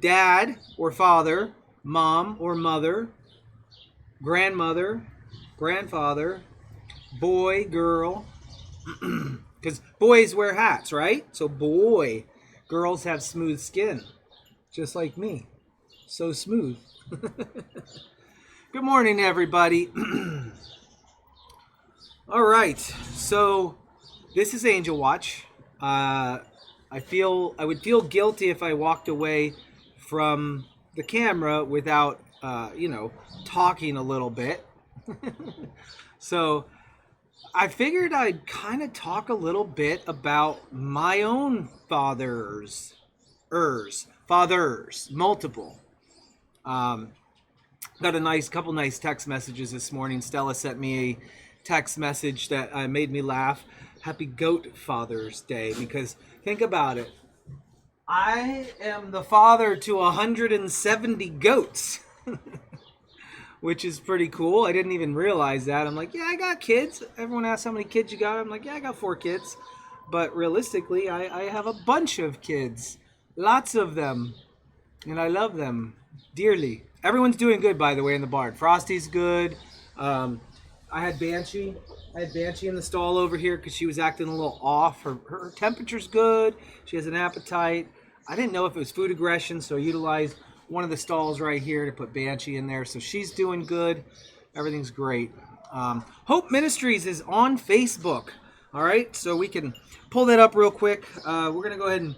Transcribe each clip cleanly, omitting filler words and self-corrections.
dad or father, mom or mother, grandmother, grandfather, boy, girl. Because boys wear hats, right? So boy, girls have smooth skin, just like me. So smooth. Good morning, everybody. All right, so this is Angel Watch. I would feel guilty if I walked away from the camera without, talking a little bit. So I figured I'd kind of talk a little bit about my own fathers, multiple. Got a couple nice text messages this morning. Stella sent me a text message that made me laugh. Happy Goat Father's Day, because think about it. I am the father to 170 goats, which is pretty cool. I didn't even realize that. I'm like, yeah, I got kids. Everyone asks how many kids you got. I'm like, yeah, I got 4 kids. But realistically, I have a bunch of kids. Lots of them. And I love them dearly. Everyone's doing good, by the way, in the barn. Frosty's good. I had Banshee. In the stall over here because she was acting a little off. Her temperature's good. She has an appetite. I didn't know if it was food aggression, so I utilized one of the stalls right here to put Banshee in there. So she's doing good. Everything's great. Hope Ministries is on Facebook. All right, so we can pull that up real quick. We're going to go ahead and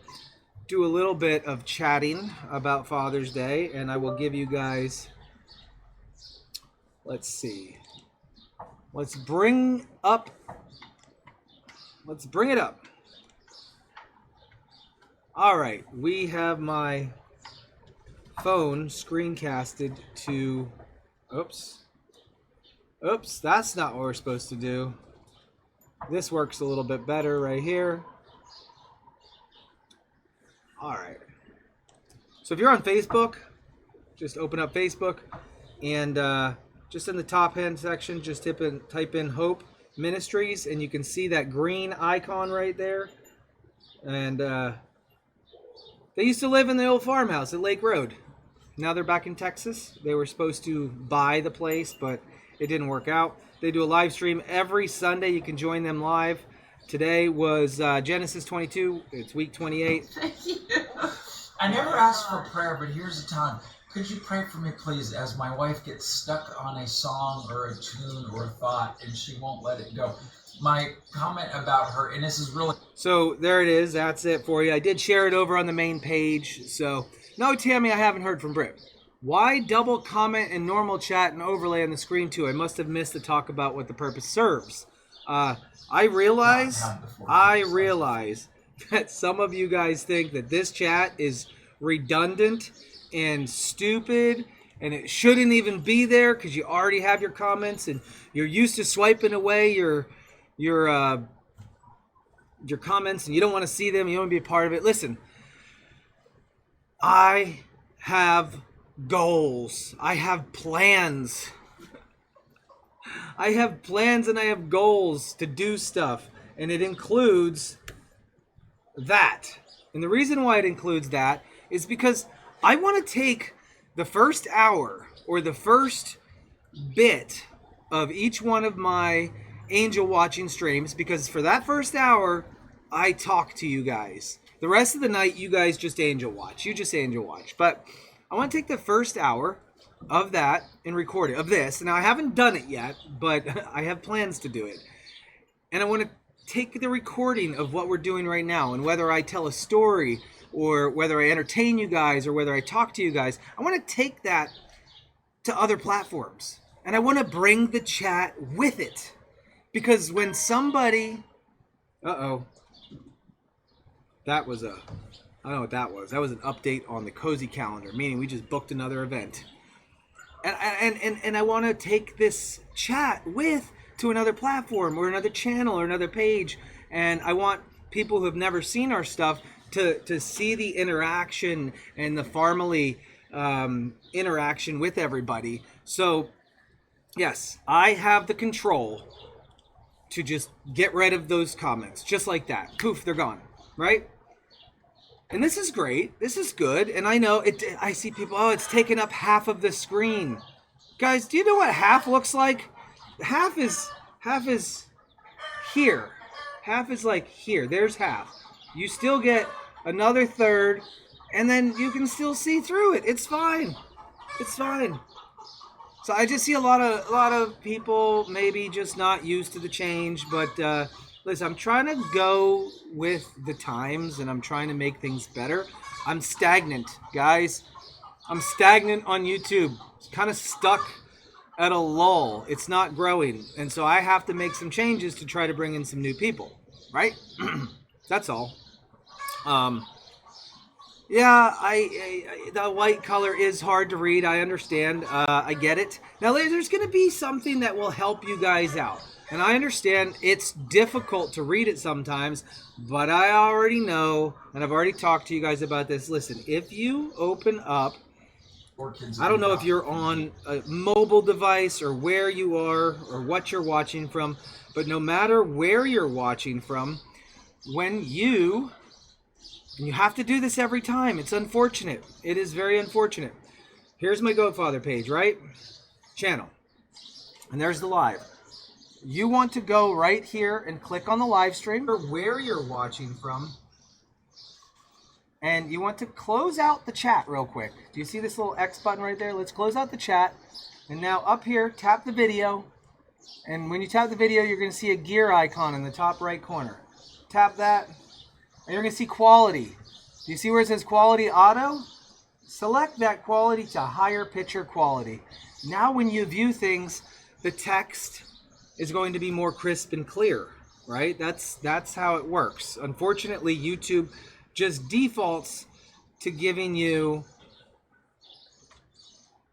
do a little bit of chatting about Father's Day, and I will give you guys, let's see. Let's bring it up. All right, we have my phone screencasted to, oops, that's not what we're supposed to do. This works a little bit better right here. All right. So if you're on Facebook, just open up Facebook and just in the top hand section, just type in Hope Ministries, and you can see that green icon right there. And they used to live in the old farmhouse at Lake Road. Now they're back in Texas. They were supposed to buy the place, but it didn't work out. They do a live stream every Sunday. You can join them live. Today was Genesis 22. It's week 28. Thank you. I never asked for prayer, but here's a time. Could you pray for me, please, as my wife gets stuck on a song or a tune or a thought, and she won't let it go? My comment about her, and this is really... So there it is. That's it for you. I did share it over on the main page. So, no, Tammy, I haven't heard from Britt. Why double comment in normal chat and overlay on the screen too? I must have missed the talk about what the purpose serves. I realize that some of you guys think that this chat is redundant and stupid, and it shouldn't even be there because you already have your comments and you're used to swiping away your comments and you don't want to see them, you don't want to be a part of it. Listen, I have goals. I have plans. I have plans and I have goals to do stuff, and it includes that. And the reason why it includes that is because I want to take the first hour or the first bit of each one of my angel watching streams, because for that first hour, I talk to you guys. The rest of the night, you guys just angel watch. You just angel watch. But I want to take the first hour of that and record it, of this. Now, I haven't done it yet, but I have plans to do it. And I want to take the recording of what we're doing right now, and whether I tell a story or whether I entertain you guys or whether I talk to you guys, I want to take that to other platforms. And I want to bring the chat with it. Because when somebody... That was I don't know what that was. That was an update on the Cozy calendar, meaning we just booked another event. And I want to take this chat to another platform or another channel or another page. And I want people who have never seen our stuff to see the interaction and the family interaction with everybody. So, yes, I have the control to just get rid of those comments. Just like that. Poof, they're gone. Right? And this is great. This is good. And I know it. I see people, oh, it's taken up half of the screen. Guys, do you know what half looks like? Half is here. Half is like here. There's half. You still get another third, and then you can still see through it. It's fine. It's fine. So I just see a lot of people maybe just not used to the change, but listen, I'm trying to go with the times, and I'm trying to make things better. I'm stagnant, guys. I'm stagnant on YouTube. It's kind of stuck at a lull. It's not growing, and so I have to make some changes to try to bring in some new people, right? That's all. Yeah, the white color is hard to read. I understand. I get it. Now, there's going to be something that will help you guys out. And I understand it's difficult to read it sometimes, but I already know, and I've already talked to you guys about this. Listen, if you open up, I don't know if you're on a mobile device or where you are or what you're watching from, but no matter where you're watching from, when you have to do this every time. It's unfortunate. It is very unfortunate. Here's my Goatfather page, right? Channel. And there's the live. You want to go right here and click on the live stream or where you're watching from. And you want to close out the chat real quick. Do you see this little X button right there? Let's close out the chat. And now up here, tap the video. And when you tap the video, you're going to see a gear icon in the top right corner. Tap that. And you're going to see quality. Do you see where it says quality auto? Select that quality to higher picture quality. Now when you view things, the text is going to be more crisp and clear, right? That's how it works. Unfortunately, YouTube just defaults to giving you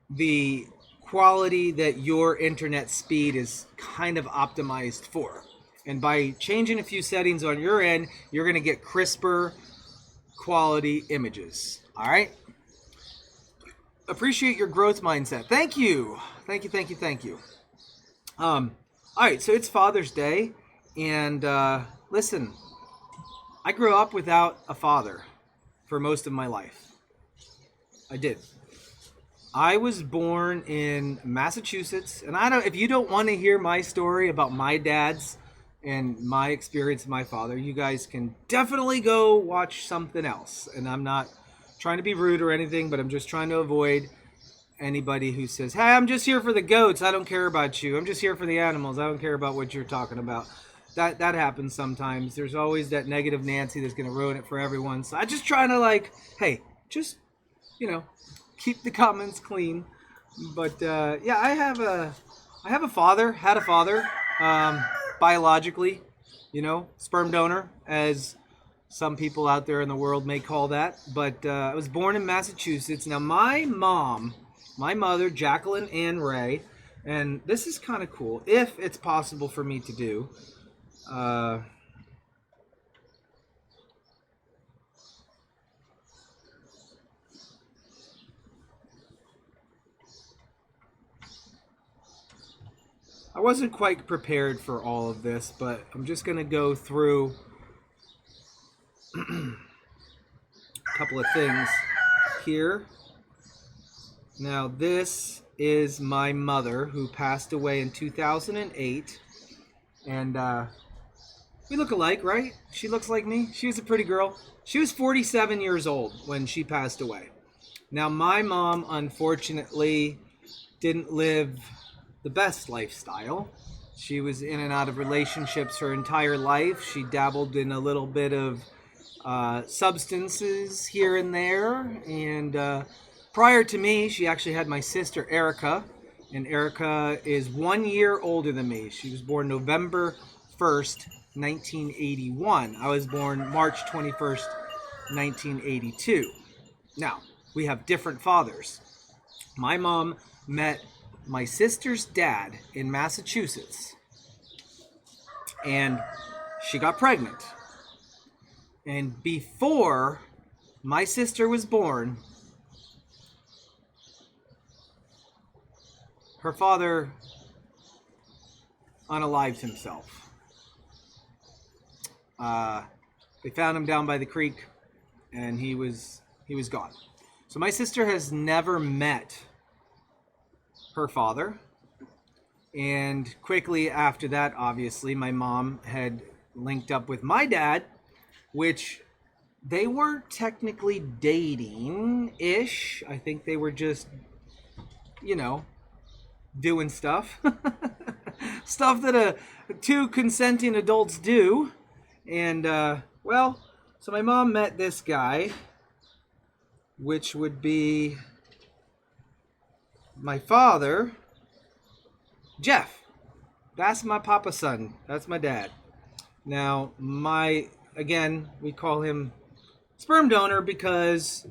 the quality that your internet speed is kind of optimized for. And by changing a few settings on your end, you're going to get crisper quality images. All right? Appreciate your growth mindset. Thank you. Thank you, thank you, thank you. All right, so it's Father's Day. And listen, I grew up without a father for most of my life. I did. I was born in Massachusetts. And if you don't want to hear my story about my dad's and my experience with my father, you guys can definitely go watch something else. And I'm not trying to be rude or anything, but I'm just trying to avoid anybody who says, hey, I'm just here for the goats. I don't care about you. I'm just here for the animals. I don't care about what you're talking about. That happens sometimes. There's always that negative Nancy that's going to ruin it for everyone. So I'm just trying to hey, just, keep the comments clean. But yeah, I have a father, had a father. Biologically, sperm donor, as some people out there in the world may call that. But I was born in Massachusetts. Now, my mother, Jacqueline Ann Ray, and this is kind of cool, if it's possible for me to do. I wasn't quite prepared for all of this, but I'm just going to go through a couple of things here. Now, this is my mother, who passed away in 2008. And we look alike, right? She looks like me. She was a pretty girl. She was 47 years old when she passed away. Now, my mom, unfortunately, didn't live the best lifestyle. She was in and out of relationships her entire life. She dabbled in a little bit of substances here and there. And prior to me, she actually had my sister, Erica. And Erica is 1 year older than me. She was born November 1st, 1981. I was born March 21st, 1982. Now, we have different fathers. My mom met my sister's dad in Massachusetts, and she got pregnant. And before my sister was born, her father unalived himself. They found him down by the creek. and he was gone. So my sister has never met her father. And quickly after that, obviously, my mom had linked up with my dad, which they weren't technically dating-ish. I think they were just, doing stuff. Stuff that two consenting adults do. And, so my mom met this guy, which would be my father, Jeff. That's my papa's son. That's my dad. Now, we call him sperm donor because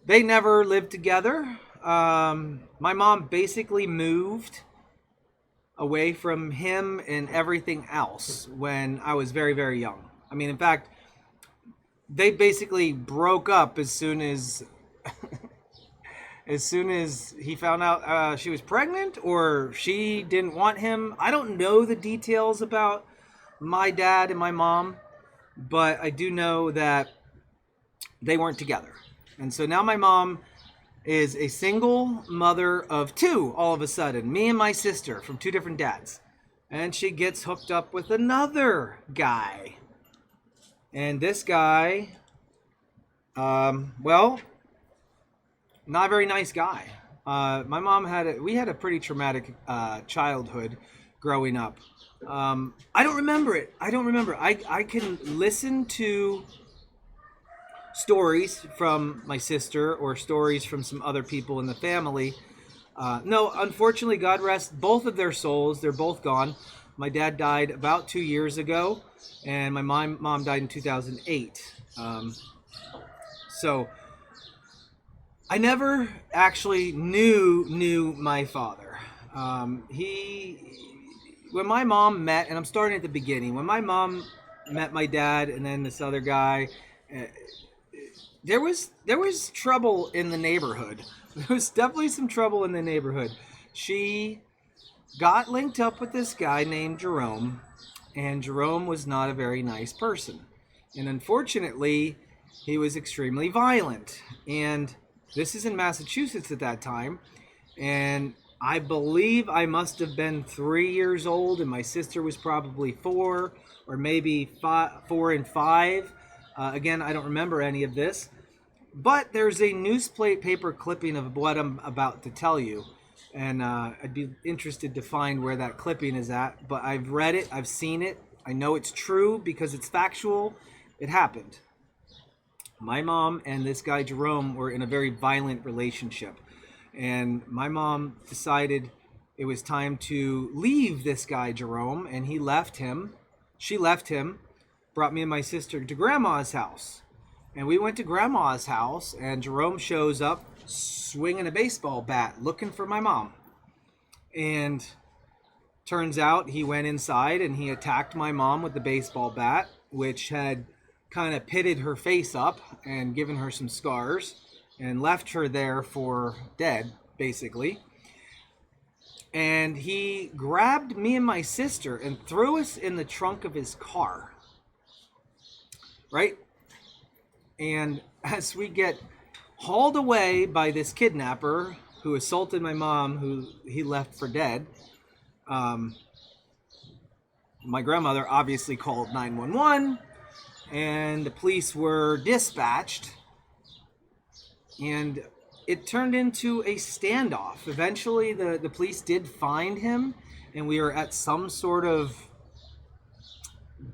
they never lived together. My mom basically moved away from him and everything else when I was very, very young. I mean, in fact, they basically broke up as soon as he found out she was pregnant, or she didn't want him. I don't know the details about my dad and my mom, but I do know that they weren't together. And so now my mom is a single mother of two all of a sudden, me and my sister from two different dads. And she gets hooked up with another guy. And this guy, not a very nice guy. My mom we had a pretty traumatic childhood growing up. I don't remember it. I can listen to stories from my sister or stories from some other people in the family. No, unfortunately, God rest both of their souls. They're both gone. My dad died about 2 years ago, and my mom died in 2008. So I never actually knew my father. When my mom met, and I'm starting at the beginning, when my mom met my dad and then this other guy, there was trouble in the neighborhood. There was definitely some trouble in the neighborhood. She got linked up with this guy named Jerome, and Jerome was not a very nice person. And unfortunately, he was extremely violent. And this is in Massachusetts at that time. And I believe I must have been 3 years old, and my sister was probably 4, or maybe 4 and 5. Again, I don't remember any of this. But there's a newspaper clipping of what I'm about to tell you. And I'd be interested to find where that clipping is at. But I've read it. I've seen it. I know it's true because it's factual. It happened. My mom and this guy Jerome were in a very violent relationship. And my mom decided it was time to leave this guy Jerome. And he left him. She left him. Brought me and my sister to Grandma's house. And we went to Grandma's house, and Jerome shows up swinging a baseball bat, looking for my mom. And turns out he went inside and he attacked my mom with the baseball bat, which had kind of pitted her face up and given her some scars and left her there for dead, basically. And he grabbed me and my sister and threw us in the trunk of his car. Right? And as we get hauled away by this kidnapper who assaulted my mom, who he left for dead, my grandmother obviously called 911, and the police were dispatched, and it turned into a standoff. Eventually, the police did find him, and we were at some sort of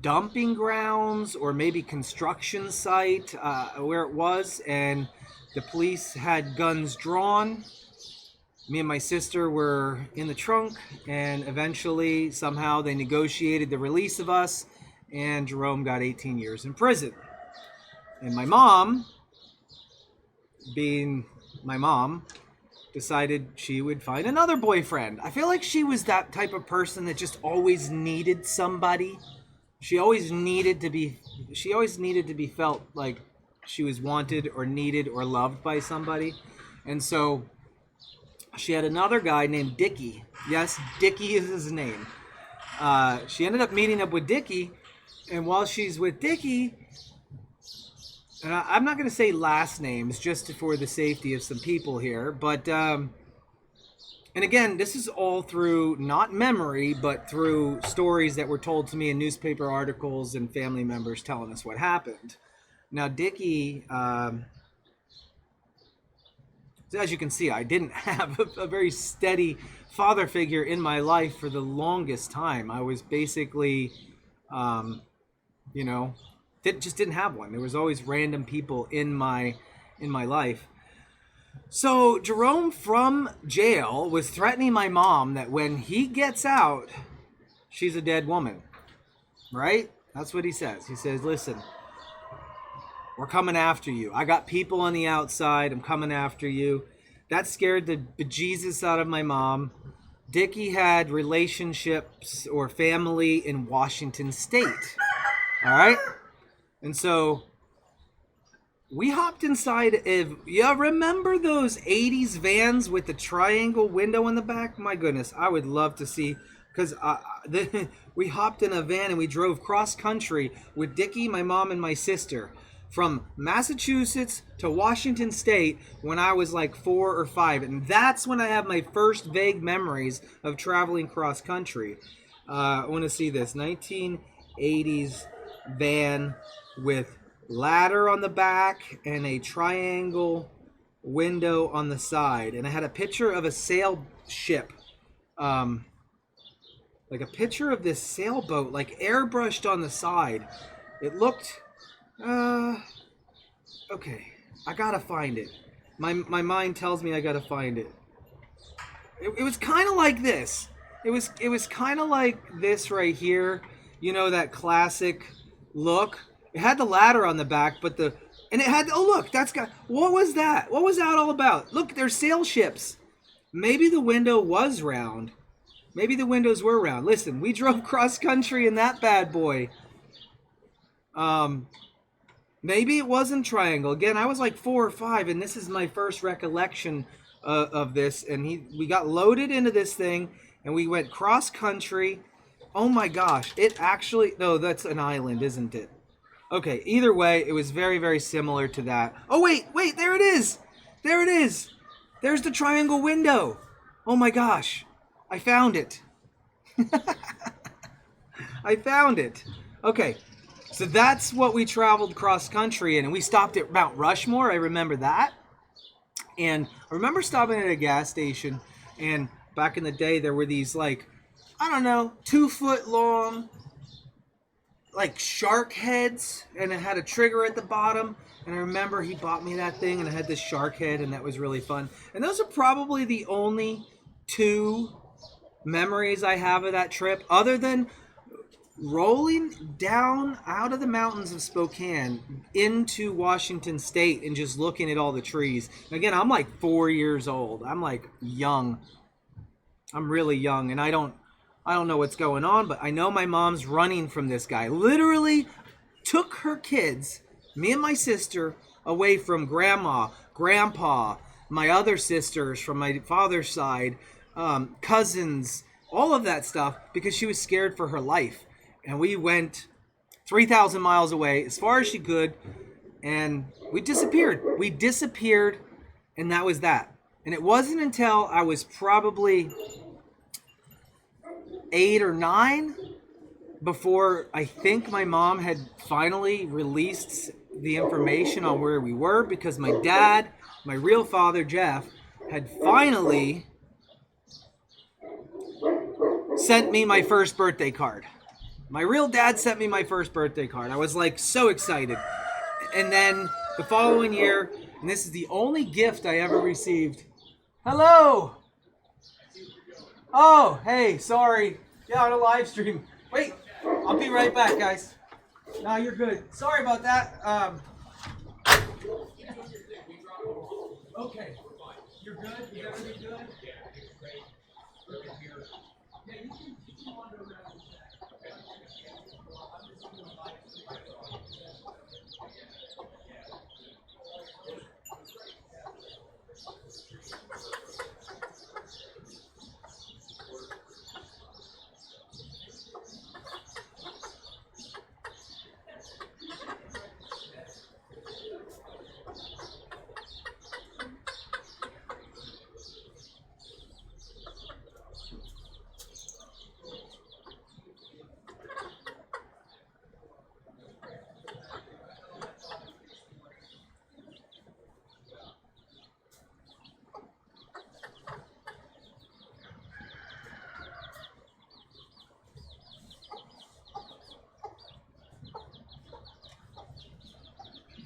dumping grounds or maybe construction site where it was, and the police had guns drawn. Me and my sister were in the trunk, and eventually somehow they negotiated the release of us, and Jerome got 18 years in prison. And my mom, being my mom, decided she would find another boyfriend. I feel like she was that type of person that just always needed somebody. She always needed to be felt like she was wanted or needed or loved by somebody. And so she had another guy named Dickie. Yes, Dickie is his name. She ended up meeting up with Dickie, and while she's with Dickie, and I'm not going to say last names just for the safety of some people here, but and again, this is all through not memory, but through stories that were told to me in newspaper articles and family members telling us what happened. Now, Dickie, as you can see, I didn't have a very steady father figure in my life for the longest time. I was basically, you know, just didn't have one. There was always random people in my life. So Jerome from jail was threatening my mom that when he gets out, she's a dead woman. Right? That's what he says. He says, listen, we're coming after you. I got people on the outside. I'm coming after you. That scared the bejesus out of my mom. Dickie had relationships or family in Washington State. All right? And so we hopped inside of, remember those 80s vans with the triangle window in the back? My goodness, I would love to see, because we hopped in a van and we drove cross country with Dickie, my mom, and my sister from Massachusetts to Washington State when I was like 4 or 5. And that's when I have my first vague memories of traveling cross country. I want to see this 1980s van with ladder on the back and a triangle window on the side, and I had a picture of a sail ship, like a picture of this sailboat, like airbrushed on the side. It looked okay, I gotta find it. My mind tells me I gotta find it. It was kind of like this. It was kind of like this right here, that classic look. It had the ladder on the back, and it had, oh look, what was that? What was that all about? Look, there's sail ships. Maybe the window was round. Maybe the windows were round. Listen, we drove cross country in that bad boy. Maybe it wasn't triangle. Again, I was like 4 or 5, and this is my first recollection of this. And we got loaded into this thing, and we went cross country. Oh my gosh, no, that's an island, isn't it? Okay, either way, it was very, very similar to that. Oh, wait, there it is. There it is. There's the triangle window. Oh my gosh, I found it. I found it. Okay, so that's what we traveled cross country in, and we stopped at Mount Rushmore. I remember that. And I remember stopping at a gas station, and back in the day, there were these, 2-foot long, shark heads, and it had a trigger at the bottom. And I remember he bought me that thing, and it had this shark head, and that was really fun. And those are probably the only 2 memories I have of that trip, other than rolling down out of the mountains of Spokane into Washington State and just looking at all the trees. Again, I'm like 4 years old. I'm like young. I'm really young, and I don't know what's going on, but I know my mom's running from this guy. Literally took her kids, me and my sister, away from grandma, grandpa, my other sisters from my father's side, cousins, all of that stuff, because she was scared for her life. And we went 3,000 miles away, as far as she could, and we disappeared. We disappeared, and that was that. And it wasn't until I was probably 8 or 9 before I think my mom had finally released the information on where we were, because my dad, my real father, Jeff, had finally sent me my first birthday card. My real dad sent me my first birthday card. I was so excited. And then the following year, and this is the only gift I ever received. Hello! Oh, hey, sorry. Yeah, on a live stream. Wait, I'll be right back, guys. No, you're good. Sorry about that. Okay. You're good? Is everything good? Yeah, you can wander around.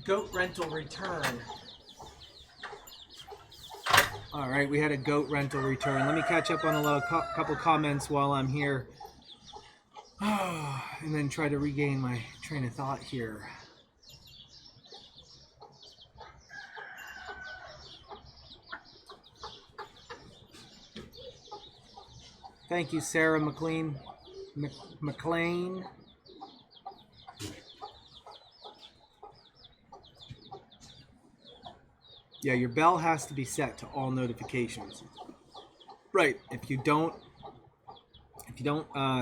goat rental return. All right, we had a goat rental return. Let me catch up on a couple comments while I'm here. And then try to regain my train of thought here. Thank you, Sarah McLean. McLean. Yeah, your bell has to be set to all notifications. Right. If you don't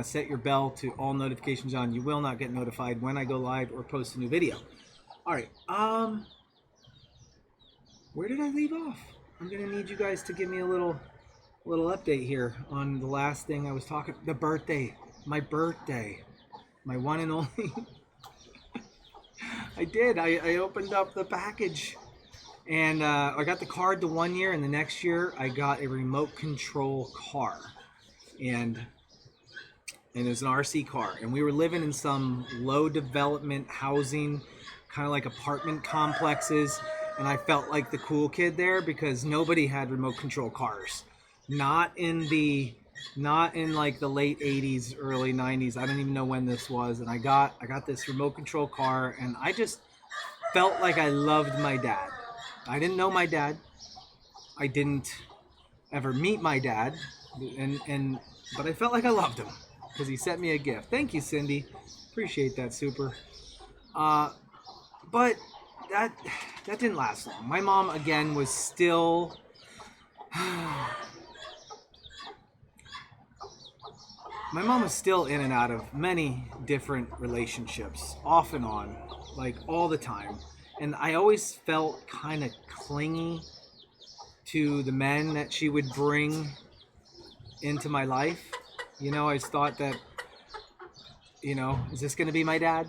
set your bell to all notifications on, you will not get notified when I go live or post a new video. All right. Where did I leave off? I'm gonna need you guys to give me a little update here on the last thing I was talking. The birthday, my one and only. I did. I opened up the package, and I got the card the 1 year, and the next year I got a remote control car, and it was an RC car, and we were living in some low development housing, kind of like apartment complexes, and I felt like the cool kid there because nobody had remote control cars. Not in like the late 80s, early 90s. I don't even know when this was, and I got this remote control car, and I just felt like I loved my dad. I didn't know my dad. I didn't ever meet my dad, but I felt like I loved him because he sent me a gift. Thank you, Cindy. Appreciate that, super. But that didn't last long. My mom, again, was still... My mom was still in and out of many different relationships, off and on, like all the time. And I always felt kind of clingy to the men that she would bring into my life. You know, I just thought that, you know, is this going to be my dad?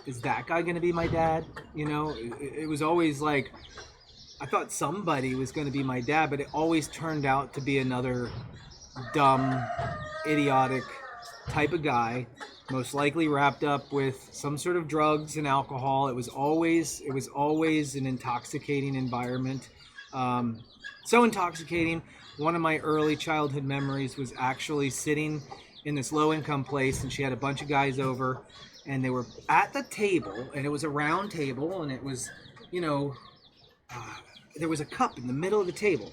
Is that guy going to be my dad? You know, it was always like, I thought somebody was going to be my dad, but it always turned out to be another dumb, idiotic type of guy, most likely wrapped up with some sort of drugs and alcohol. It was always an intoxicating environment. So intoxicating. One of my early childhood memories was actually sitting in this low-income place, and she had a bunch of guys over, and they were at the table, and it was a round table, and it was, you know, there was a cup in the middle of the table,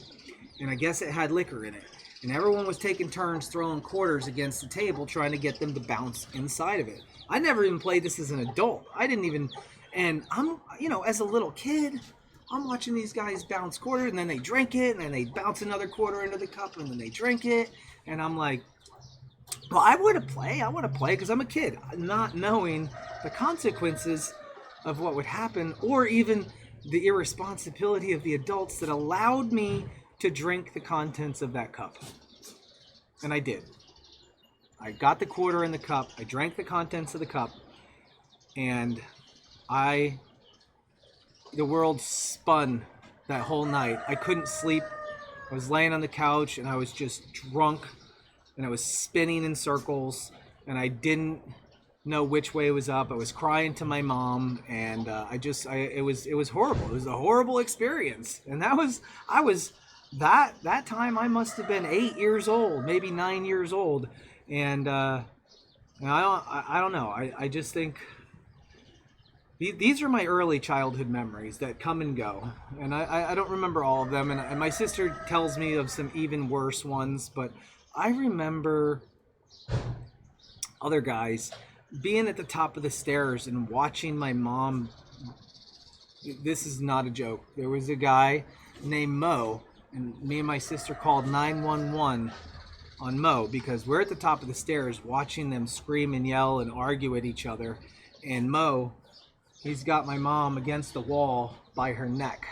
and I guess it had liquor in it. And everyone was taking turns throwing quarters against the table, trying to get them to bounce inside of it. I never even played this as an adult. I didn't even, and I'm, you know, as a little kid, I'm watching these guys bounce quarters, and then they drink it, and then they bounce another quarter into the cup, and then they drink it. And I'm like, well, I want to play because I'm a kid, not knowing the consequences of what would happen, or even the irresponsibility of the adults that allowed me to drink the contents of that cup. And I did. I got the quarter in the cup, I drank the contents of the cup, and the world spun that whole night. I couldn't sleep. I was laying on the couch, and I was just drunk, and I was spinning in circles, and I didn't know which way was up. I was crying to my mom, and it was horrible. It was a horrible experience. And that time I must have been 8 years old, maybe 9 years old, and I don't know. I just think these are my early childhood memories that come and go, and I don't remember all of them. And my sister tells me of some even worse ones, but I remember other guys being at the top of the stairs and watching my mom. This is not a joke. There was a guy named Mo, and me and my sister called 911 on Mo because we're at the top of the stairs watching them scream and yell and argue at each other. And Mo, he's got my mom against the wall by her neck.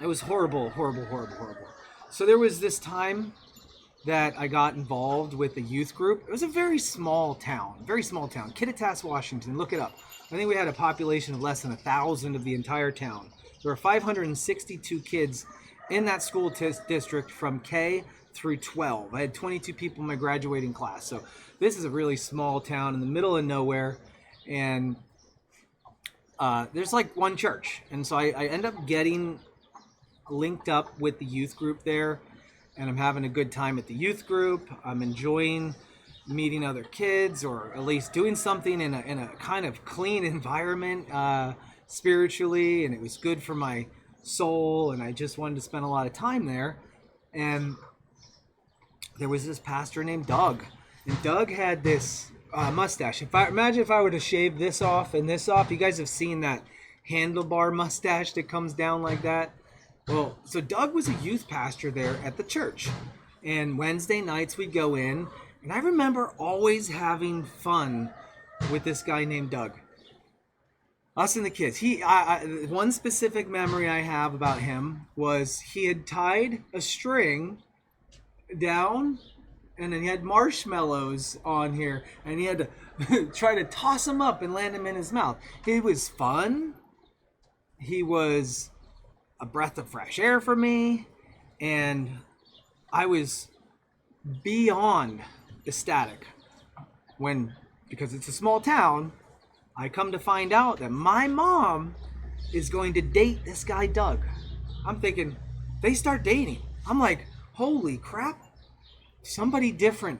It was horrible, horrible, horrible, horrible. So there was this time that I got involved with a youth group. It was a very small town, Kittitas, Washington. Look it up. I think we had a population of less than 1,000 of the entire town. There were 562 kids in that school district from K through 12. I had 22 people in my graduating class. So this is a really small town in the middle of nowhere. And there's like one church, and so I end up getting linked up with the youth group there, and I'm having a good time at the youth group. I'm enjoying meeting other kids, or at least doing something in a kind of clean environment spiritually, and it was good for my soul, and I just wanted to spend a lot of time there. And there was this pastor named Doug, and Doug had this mustache. Imagine if I were to shave this off and this off. You guys have seen that handlebar mustache that comes down like that. Well, so Doug was a youth pastor there at the church, and Wednesday nights we'd go in, and I remember always having fun with this guy named Doug. Us and the kids. One specific memory I have about him was he had tied a string down, and then he had marshmallows on here, and he had to try to toss them up and land them in his mouth. He was fun. He was a breath of fresh air for me, and I was beyond ecstatic when, because it's a small town, I come to find out that my mom is going to date this guy Doug. I'm thinking, they start dating. I'm like, holy crap, somebody different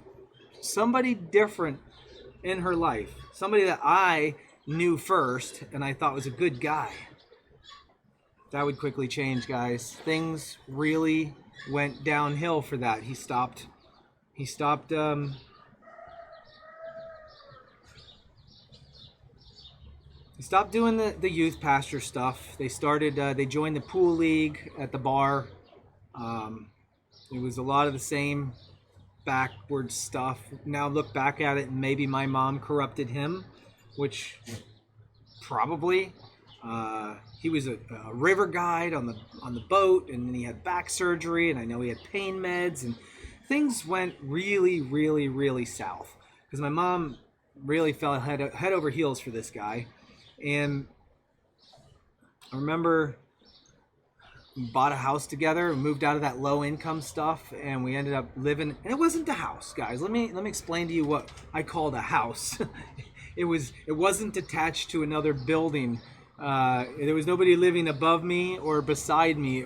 in her life, somebody that I knew first and I thought was a good guy. That would quickly change, guys. Things really went downhill for that. He stopped doing the youth pastor stuff. They joined the pool league at the bar. It was a lot of the same backward stuff. Now look back at it, and maybe my mom corrupted him, which probably. He was a river guide on the boat, and then he had back surgery, and I know he had pain meds, and things went really, really, really south because my mom really fell head over heels for this guy. And I remember we bought a house together, moved out of that low income stuff, and we ended up living, and it wasn't a house, guys. Let me explain to you what I called a house. It wasn't attached to another building. There was nobody living above me or beside me.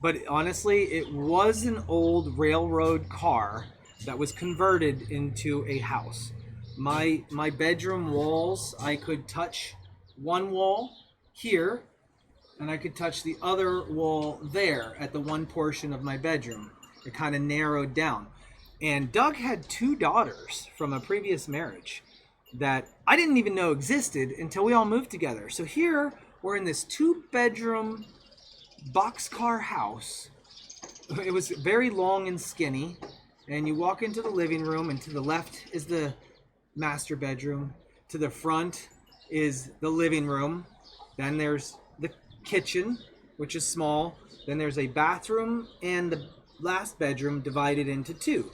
But honestly, it was an old railroad car that was converted into a house. My bedroom walls, I could touch one wall here, and I could touch the other wall there at the one portion of my bedroom. It kind of narrowed down. And Doug had 2 daughters from a previous marriage that I didn't even know existed until we all moved together. So here we're in this 2-bedroom boxcar house. It was very long and skinny, and you walk into the living room, and to the left is the master bedroom. To the front is the living room. Then there's the kitchen, which is small. Then there's a bathroom and the last bedroom divided into 2.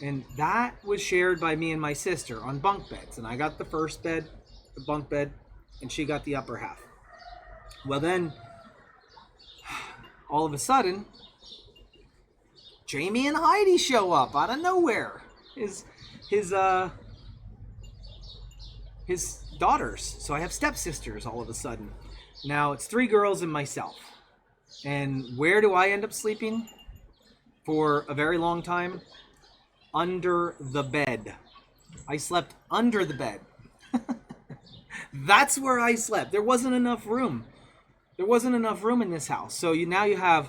And that was shared by me and my sister on bunk beds. And I got the first bed, the bunk bed, and she got the upper half. Well then, all of a sudden, Jamie and Heidi show up out of nowhere. His daughters. So I have stepsisters all of a sudden. Now it's 3 girls and myself. And where do I end up sleeping for a very long time? Under the bed. I slept under the bed. That's where I slept. There wasn't enough room. There wasn't enough room in this house. So now you have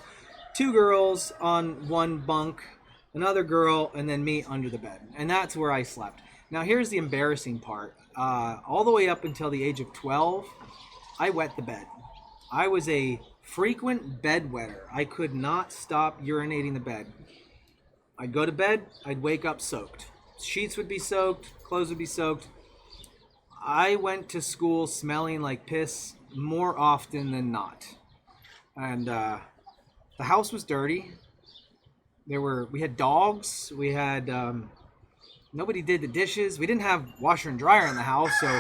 2 girls on one bunk, another girl, and then me under the bed. And that's where I slept. Now here's the embarrassing part. All the way up until the age of 12, I wet the bed. I was a frequent bedwetter. I could not stop urinating the bed. I'd go to bed, I'd wake up soaked. Sheets would be soaked, clothes would be soaked. I went to school smelling like piss more often than not. And the house was dirty. We had dogs. We had nobody did the dishes. We didn't have washer and dryer in the house, so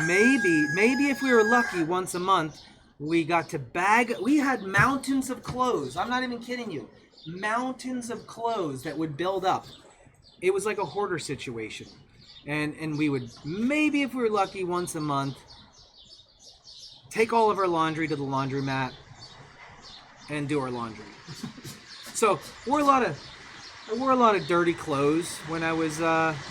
maybe if we were lucky once a month, we got to bag. We had mountains of clothes. I'm not even kidding you. Mountains of clothes that would build up. It was like a hoarder situation. And we would, maybe if we were lucky, once a month, take all of our laundry to the laundromat and do our laundry. So I wore a lot of dirty clothes when I was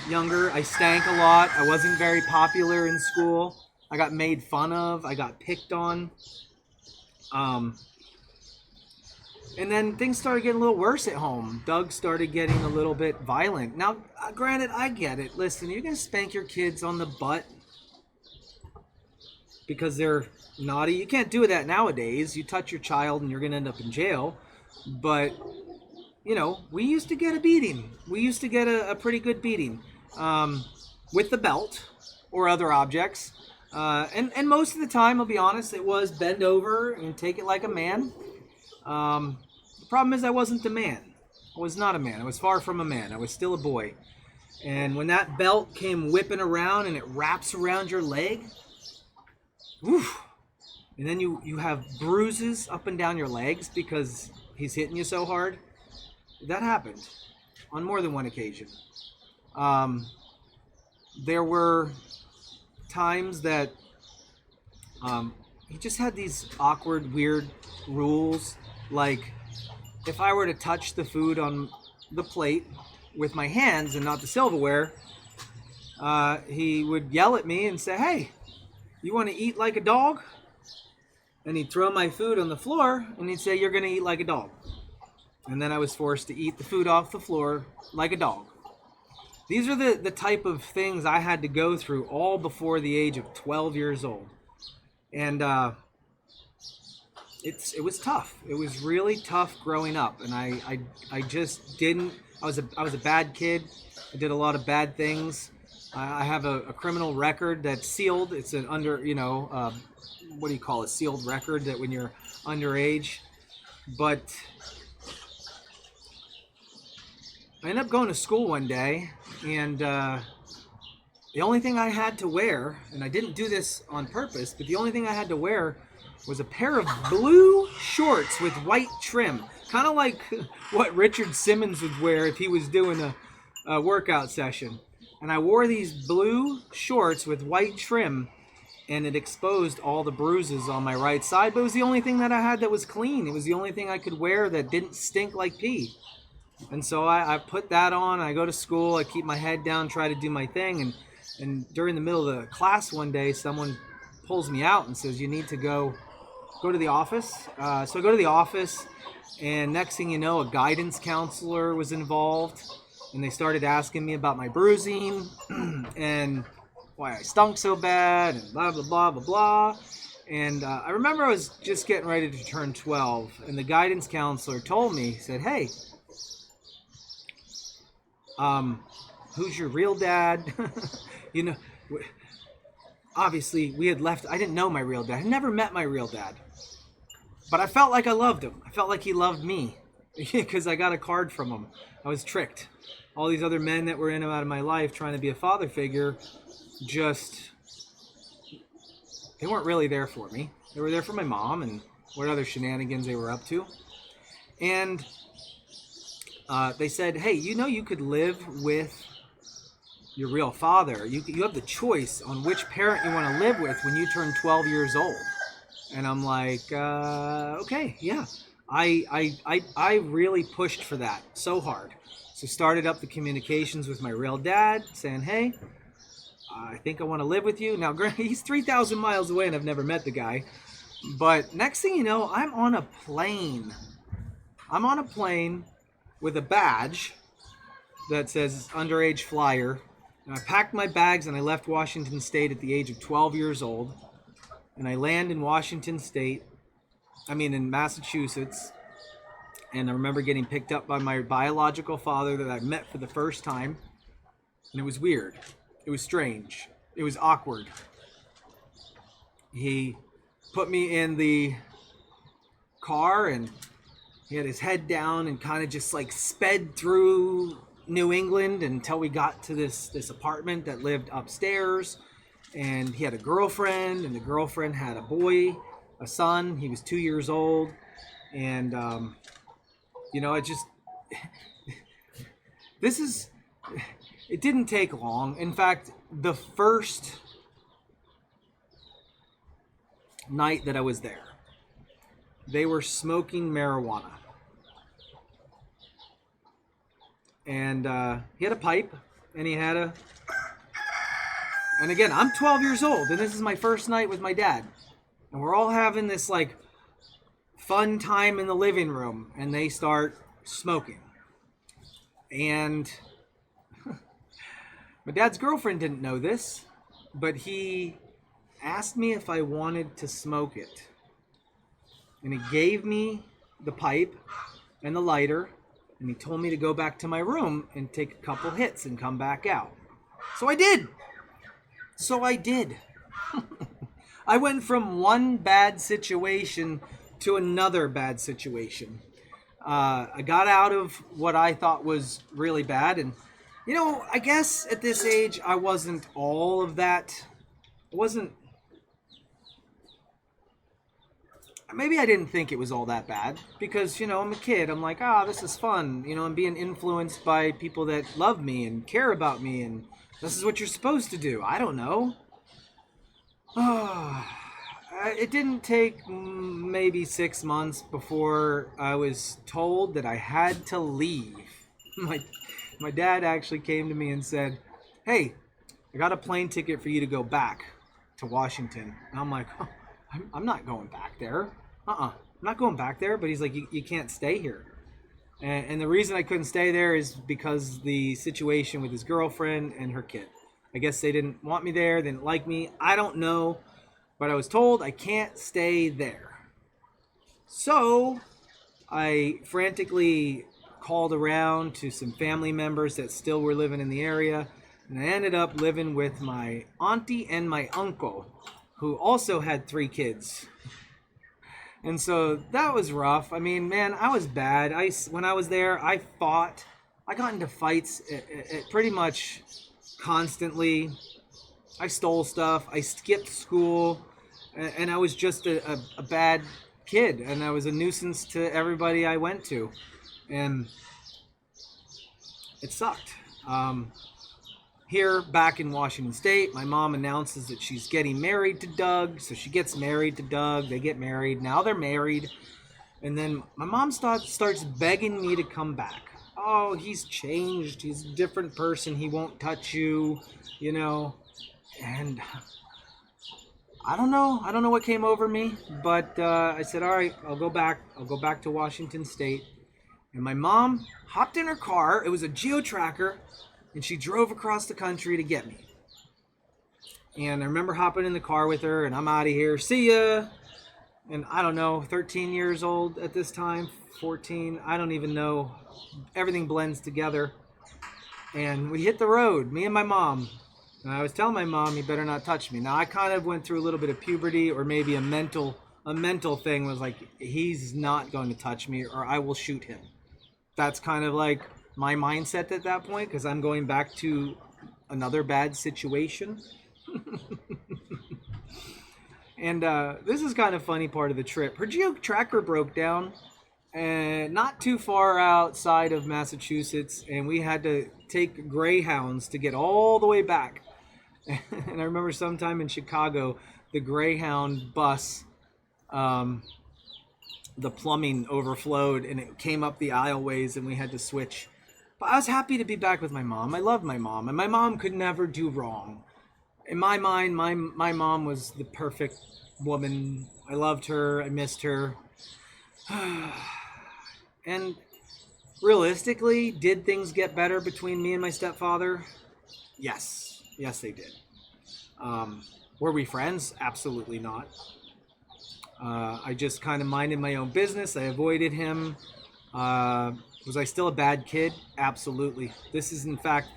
younger. I stank a lot. I wasn't very popular in school. I got made fun of. I got picked on. And then things started getting a little worse at home. Doug started getting a little bit violent. Now, granted, I get it. Listen, you're going to spank your kids on the butt because they're naughty. You can't do that nowadays. You touch your child and you're going to end up in jail. But, you know, we used to get a beating. We used to get a pretty good beating with the belt or other objects. And most of the time, I'll be honest, it was bend over and take it like a man. The problem is I wasn't a man. I was not a man. I was far from a man. I was still a boy. And when that belt came whipping around and it wraps around your leg, woof, and then you have bruises up and down your legs because he's hitting you so hard. That happened on more than one occasion. There were times that he just had these awkward, weird rules, like if I were to touch the food on the plate with my hands and not the silverware, he would yell at me and say, "Hey, you want to eat like a dog?" And he'd throw my food on the floor and he'd say, "You're going to eat like a dog." And then I was forced to eat the food off the floor like a dog. These are the type of things I had to go through all before the age of 12 years old. And it was tough. It was really tough growing up. And I just didn't, I was a bad kid. I did a lot of bad things. I have a criminal record that's sealed. It's an what do you call it? Sealed record that when you're underage. But I ended up going to school one day, and the only thing I had to wear, and I didn't do this on purpose, but the only thing I had to wear was a pair of blue shorts with white trim. Kind of like what Richard Simmons would wear if he was doing a workout session. And I wore these blue shorts with white trim, and it exposed all the bruises on my right side, but it was the only thing that I had that was clean. It was the only thing I could wear that didn't stink like pee. And so I put that on, I go to school, I keep my head down, try to do my thing, and during the middle of the class one day, someone pulls me out and says, "You need to go to the office." So I go to the office, and next thing you know, a guidance counselor was involved, and they started asking me about my bruising, and why I stunk so bad, and blah, blah, blah, blah, blah. And I remember I was just getting ready to turn 12, and the guidance counselor told me, he said, "Hey, who's your real dad?" You know, obviously we had left. I didn't know my real dad. I never met my real dad, but I felt like I loved him. I felt like he loved me because I got a card from him. I was tricked. All these other men that were in and out of my life trying to be a father figure, they weren't really there for me. They were there for my mom and what other shenanigans they were up to. And they said, "Hey, you could live with your real father. You have the choice on which parent you want to live with when you turn 12 years old." And I'm like, okay, yeah. I really pushed for that so hard. So started up the communications with my real dad, saying, "Hey, I think I want to live with you." Now, he's 3,000 miles away and I've never met the guy. But next thing you know, I'm on a plane. I'm on a plane with a badge that says underage flyer. And I packed my bags and I left Washington State at the age of 12 years old. And I land in in Massachusetts. And I remember getting picked up by my biological father that I met for the first time. And it was weird. It was strange. It was awkward. He put me in the car and he had his head down and kind of just like sped through New England until we got to this apartment that lived upstairs. And he had a girlfriend, and the girlfriend had a boy, a son. He was 2 years old. And, it didn't take long. In fact, the first night that I was there. They were smoking marijuana. And he had a pipe, and he had a... And again, I'm 12 years old, and this is my first night with my dad. And we're all having this, like, fun time in the living room, and they start smoking. And my dad's girlfriend didn't know this, but he asked me if I wanted to smoke it. And he gave me the pipe and the lighter, and he told me to go back to my room and take a couple hits and come back out. So I did. I went from one bad situation to another bad situation. I got out of what I thought was really bad. And, you know, I guess at this age, I wasn't all of that. Maybe I didn't think it was all that bad because, you know, I'm a kid. I'm like, this is fun. You know, I'm being influenced by people that love me and care about me. And this is what you're supposed to do. I don't know. It didn't take maybe 6 months before I was told that I had to leave. My dad actually came to me and said, "Hey, I got a plane ticket for you to go back to Washington." And I'm like, I'm not going back there. I'm not going back there. But he's like, you can't stay here. And the reason I couldn't stay there is because the situation with his girlfriend and her kid. I guess they didn't want me there. They didn't like me. I don't know. But I was told I can't stay there. So I frantically called around to some family members that still were living in the area. And I ended up living with my auntie and my uncle, who also had 3 kids. And so that was rough. I mean, man, I was bad. When I was there, I fought. I got into fights pretty much constantly. I stole stuff. I skipped school. And I was just a bad kid. And I was a nuisance to everybody I went to. And it sucked. Here, back in Washington State, my mom announces that she's getting married to Doug. So she gets married to Doug. They get married. Now they're married. And then my mom starts begging me to come back. Oh, he's changed. He's a different person. He won't touch you, you know. And I don't know. I don't know what came over me. But I said, all right, I'll go back. I'll go back to Washington State. And my mom hopped in her car. It was a geo-tracker. And she drove across the country to get me. And I remember hopping in the car with her, and I'm out of here. See ya! And I don't know, 13 years old at this time, 14, I don't even know. Everything blends together. And we hit the road, me and my mom. And I was telling my mom, you better not touch me. Now, I kind of went through a little bit of puberty, or maybe a mental thing was like, he's not going to touch me, or I will shoot him. That's kind of like my mindset at that point, because I'm going back to another bad situation. And this is kind of funny part of the trip. Her geo-tracker broke down not too far outside of Massachusetts, and we had to take Greyhounds to get all the way back. And I remember sometime in Chicago, the Greyhound bus, the plumbing overflowed, and it came up the aisleways, and we had to switch. But I was happy to be back with my mom. I loved my mom, and my mom could never do wrong. In my mind, my mom was the perfect woman. I loved her. I missed her. And realistically, did things get better between me and my stepfather? Yes. Yes, they did. Were we friends? Absolutely not. I just kind of minded my own business. I avoided him. Was I still a bad kid? Absolutely. This is, in fact,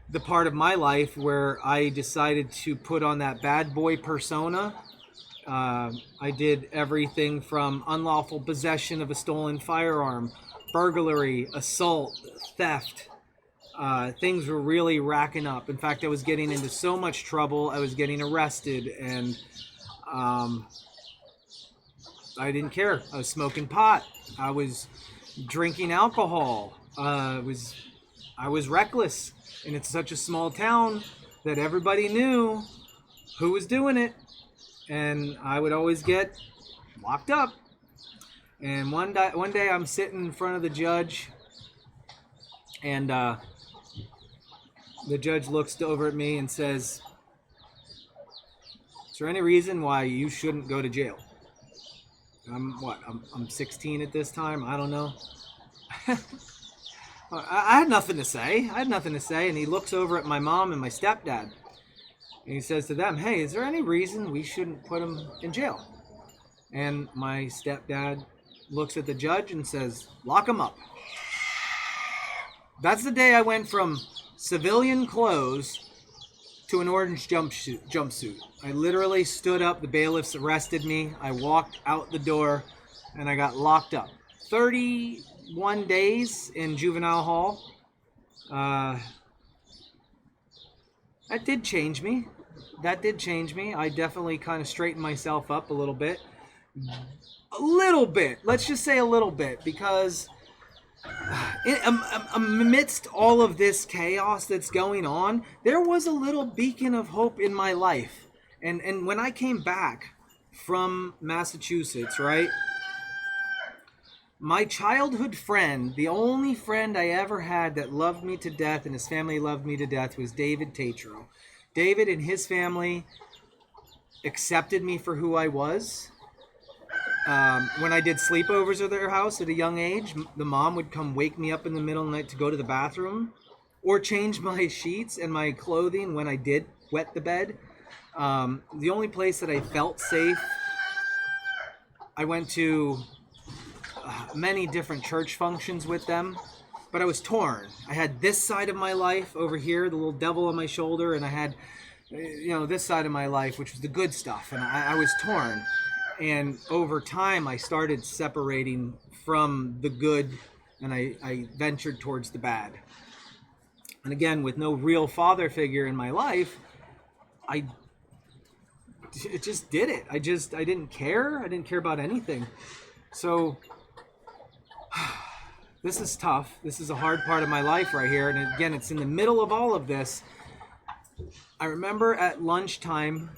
the part of my life where I decided to put on that bad boy persona. I did everything from unlawful possession of a stolen firearm, burglary, assault, theft. Things were really racking up. In fact, I was getting into so much trouble. I was getting arrested, and I didn't care. I was smoking pot. I was drinking alcohol. I was reckless, and it's such a small town that everybody knew who was doing it. and I would always get locked up. And one day I'm sitting in front of the judge, and the judge looks over at me and says, "Is there any reason why you shouldn't go to jail?" I'm 16 at this time. I don't know. I had nothing to say. And he looks over at my mom and my stepdad, and he says to them, "Hey, is there any reason we shouldn't put him in jail?" And my stepdad looks at the judge and says, "Lock him up." That's the day I went from civilian clothes to an orange jumpsuit. I literally stood up. The bailiffs arrested me. I walked out the door, and I got locked up. 31 days in juvenile hall. That did change me. I definitely kind of straightened myself up a little bit. Let's just say a little bit, because amidst all of this chaos that's going on, there was a little beacon of hope in my life. And when I came back from Massachusetts, right, my childhood friend, the only friend I ever had that loved me to death and his family loved me to death, was David Tatro. David and his family accepted me for who I was. When I did sleepovers at their house at a young age, the mom would come wake me up in the middle of the night to go to the bathroom or change my sheets and my clothing when I did wet the bed. The only place that I felt safe, I went to many different church functions with them, but I was torn. I had this side of my life over here, the little devil on my shoulder, and I had, this side of my life, which was the good stuff, and I was torn. And over time, I started separating from the good, and I ventured towards the bad. And again, with no real father figure in my life, I just did it. I didn't care. I didn't care about anything. So this is tough. This is a hard part of my life right here. And again, it's in the middle of all of this. I remember at lunchtime,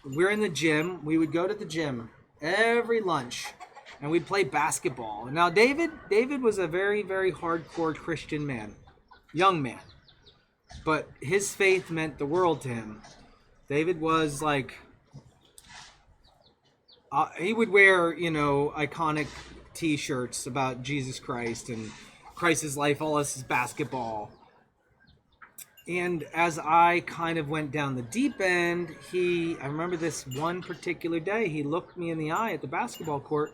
we're in the gym. We would go to the gym every lunch, and we'd play basketball. Now, David was a very, very hardcore Christian man, young man, but his faith meant the world to him. David was like, he would wear, iconic T-shirts about Jesus Christ and Christ's life, all this is basketball. And as I kind of went down the deep end, I remember this one particular day, he looked me in the eye at the basketball court,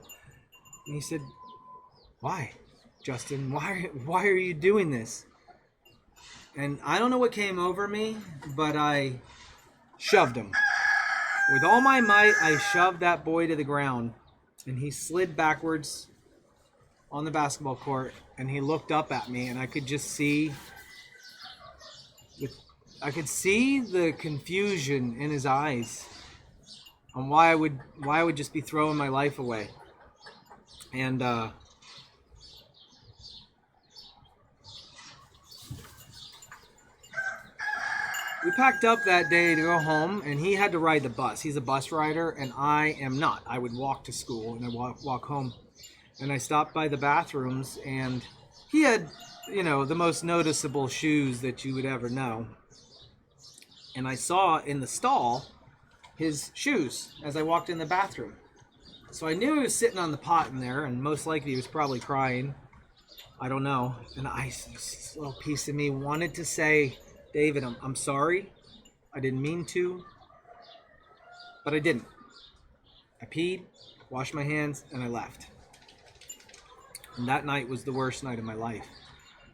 and he said, "Why, Justin, why are you doing this?" And I don't know what came over me, but I shoved him. With all my might, I shoved that boy to the ground, and he slid backwards on the basketball court, and he looked up at me, and I could just see the confusion in his eyes on why I would just be throwing my life away. And we packed up that day to go home, and he had to ride the bus. He's a bus rider, and I am not. I would walk to school, and I walk home. And I stopped by the bathrooms, and he had, the most noticeable shoes that you would ever know. And I saw in the stall his shoes as I walked in the bathroom. So I knew he was sitting on the pot in there, and most likely he was probably crying. I don't know. And this little piece of me wanted to say, "David, I'm sorry. I didn't mean to." But I didn't. I peed, washed my hands, and I left. And that night was the worst night of my life.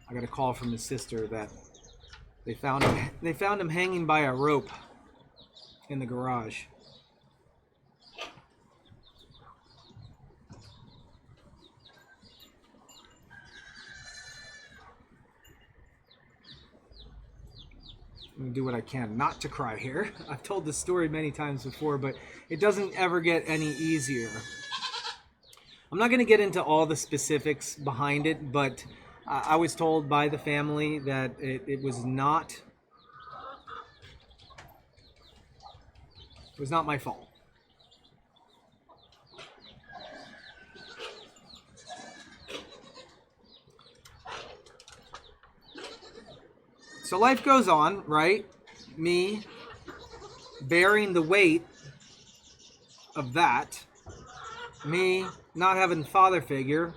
I got a call from his sister that they found him hanging by a rope in the garage. I'm going to do what I can not to cry here. I've told this story many times before, but it doesn't ever get any easier. I'm not going to get into all the specifics behind it, but I was told by the family that it was not my fault. So life goes on, right? Me bearing the weight of that, me not having a father figure,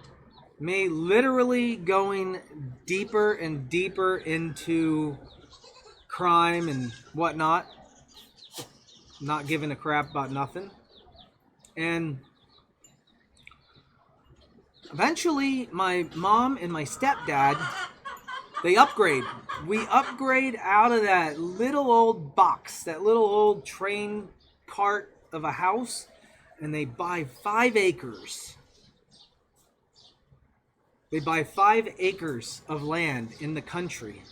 me literally going deeper and deeper into crime and whatnot, not giving a crap about nothing. And eventually my mom and my stepdad, they upgrade. We upgrade out of that little old box, that little old train cart of a house, and they buy 5 acres. They buy 5 acres of land in the country.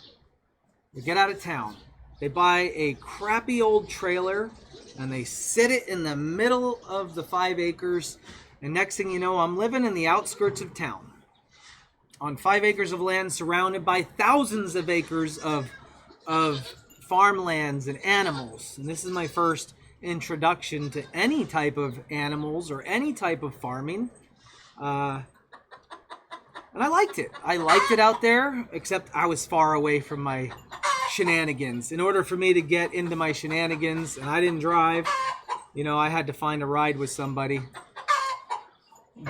They get out of town. They buy a crappy old trailer and they sit it in the middle of the 5 acres. And next thing you know, I'm living in the outskirts of town on 5 acres of land surrounded by thousands of acres of farmlands and animals. And this is my first introduction to any type of animals or any type of farming. And I liked it. I liked it out there, except I was far away from my shenanigans. In order for me to get into my shenanigans, and I didn't drive, I had to find a ride with somebody.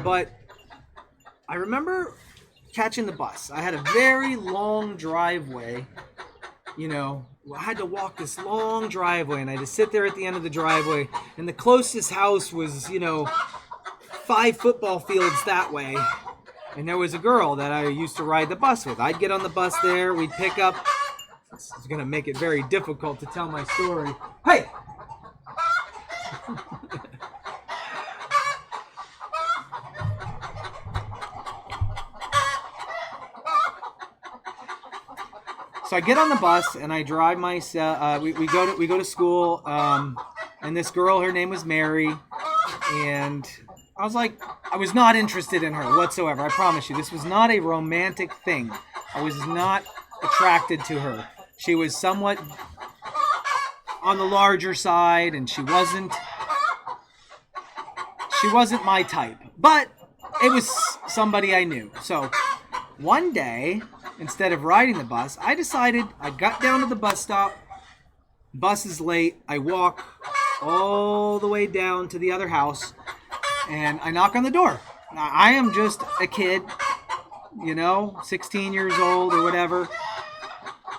But I remember catching the bus. I had a very long driveway. I had to walk this long driveway, and I had to sit there at the end of the driveway. And the closest house was, 5 football fields that way. And there was a girl that I used to ride the bus with. I'd get on the bus there. We'd pick up. This is going to make it very difficult to tell my story. Hey! So I get on the bus and I drive myself. We go to school. And this girl, her name was Mary, and I was not interested in her whatsoever. I promise you, this was not a romantic thing. I was not attracted to her. She was somewhat on the larger side, and she wasn't my type. But it was somebody I knew. So one day, instead of riding the bus, I got down to the bus stop. Bus is late. I walk all the way down to the other house, and I knock on the door. Now, I am just a kid, 16 years old or whatever,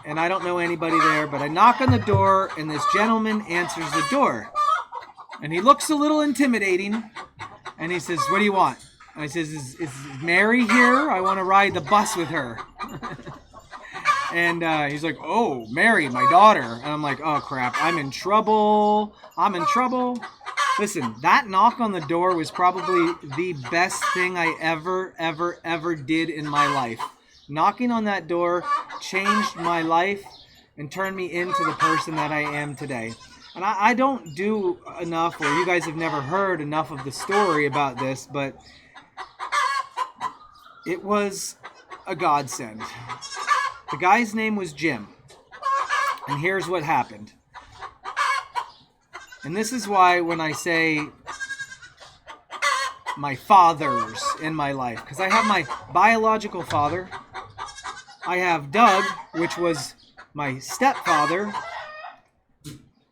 and I don't know anybody there, but I knock on the door, and this gentleman answers the door. And he looks a little intimidating, and he says, "What do you want?" And I says, is Mary here? I want to ride the bus with her. And he's like, "Oh, Mary, my daughter." And I'm like, "Oh, crap, I'm in trouble. Listen, that knock on the door was probably the best thing I ever did in my life. Knocking on that door changed my life and turned me into the person that I am today. And I don't do enough, or you guys have never heard enough of the story about this, but it was a godsend. The guy's name was Jim. And here's what happened. And this is why when I say my fathers in my life, because I have my biological father, I have Doug, which was my stepfather,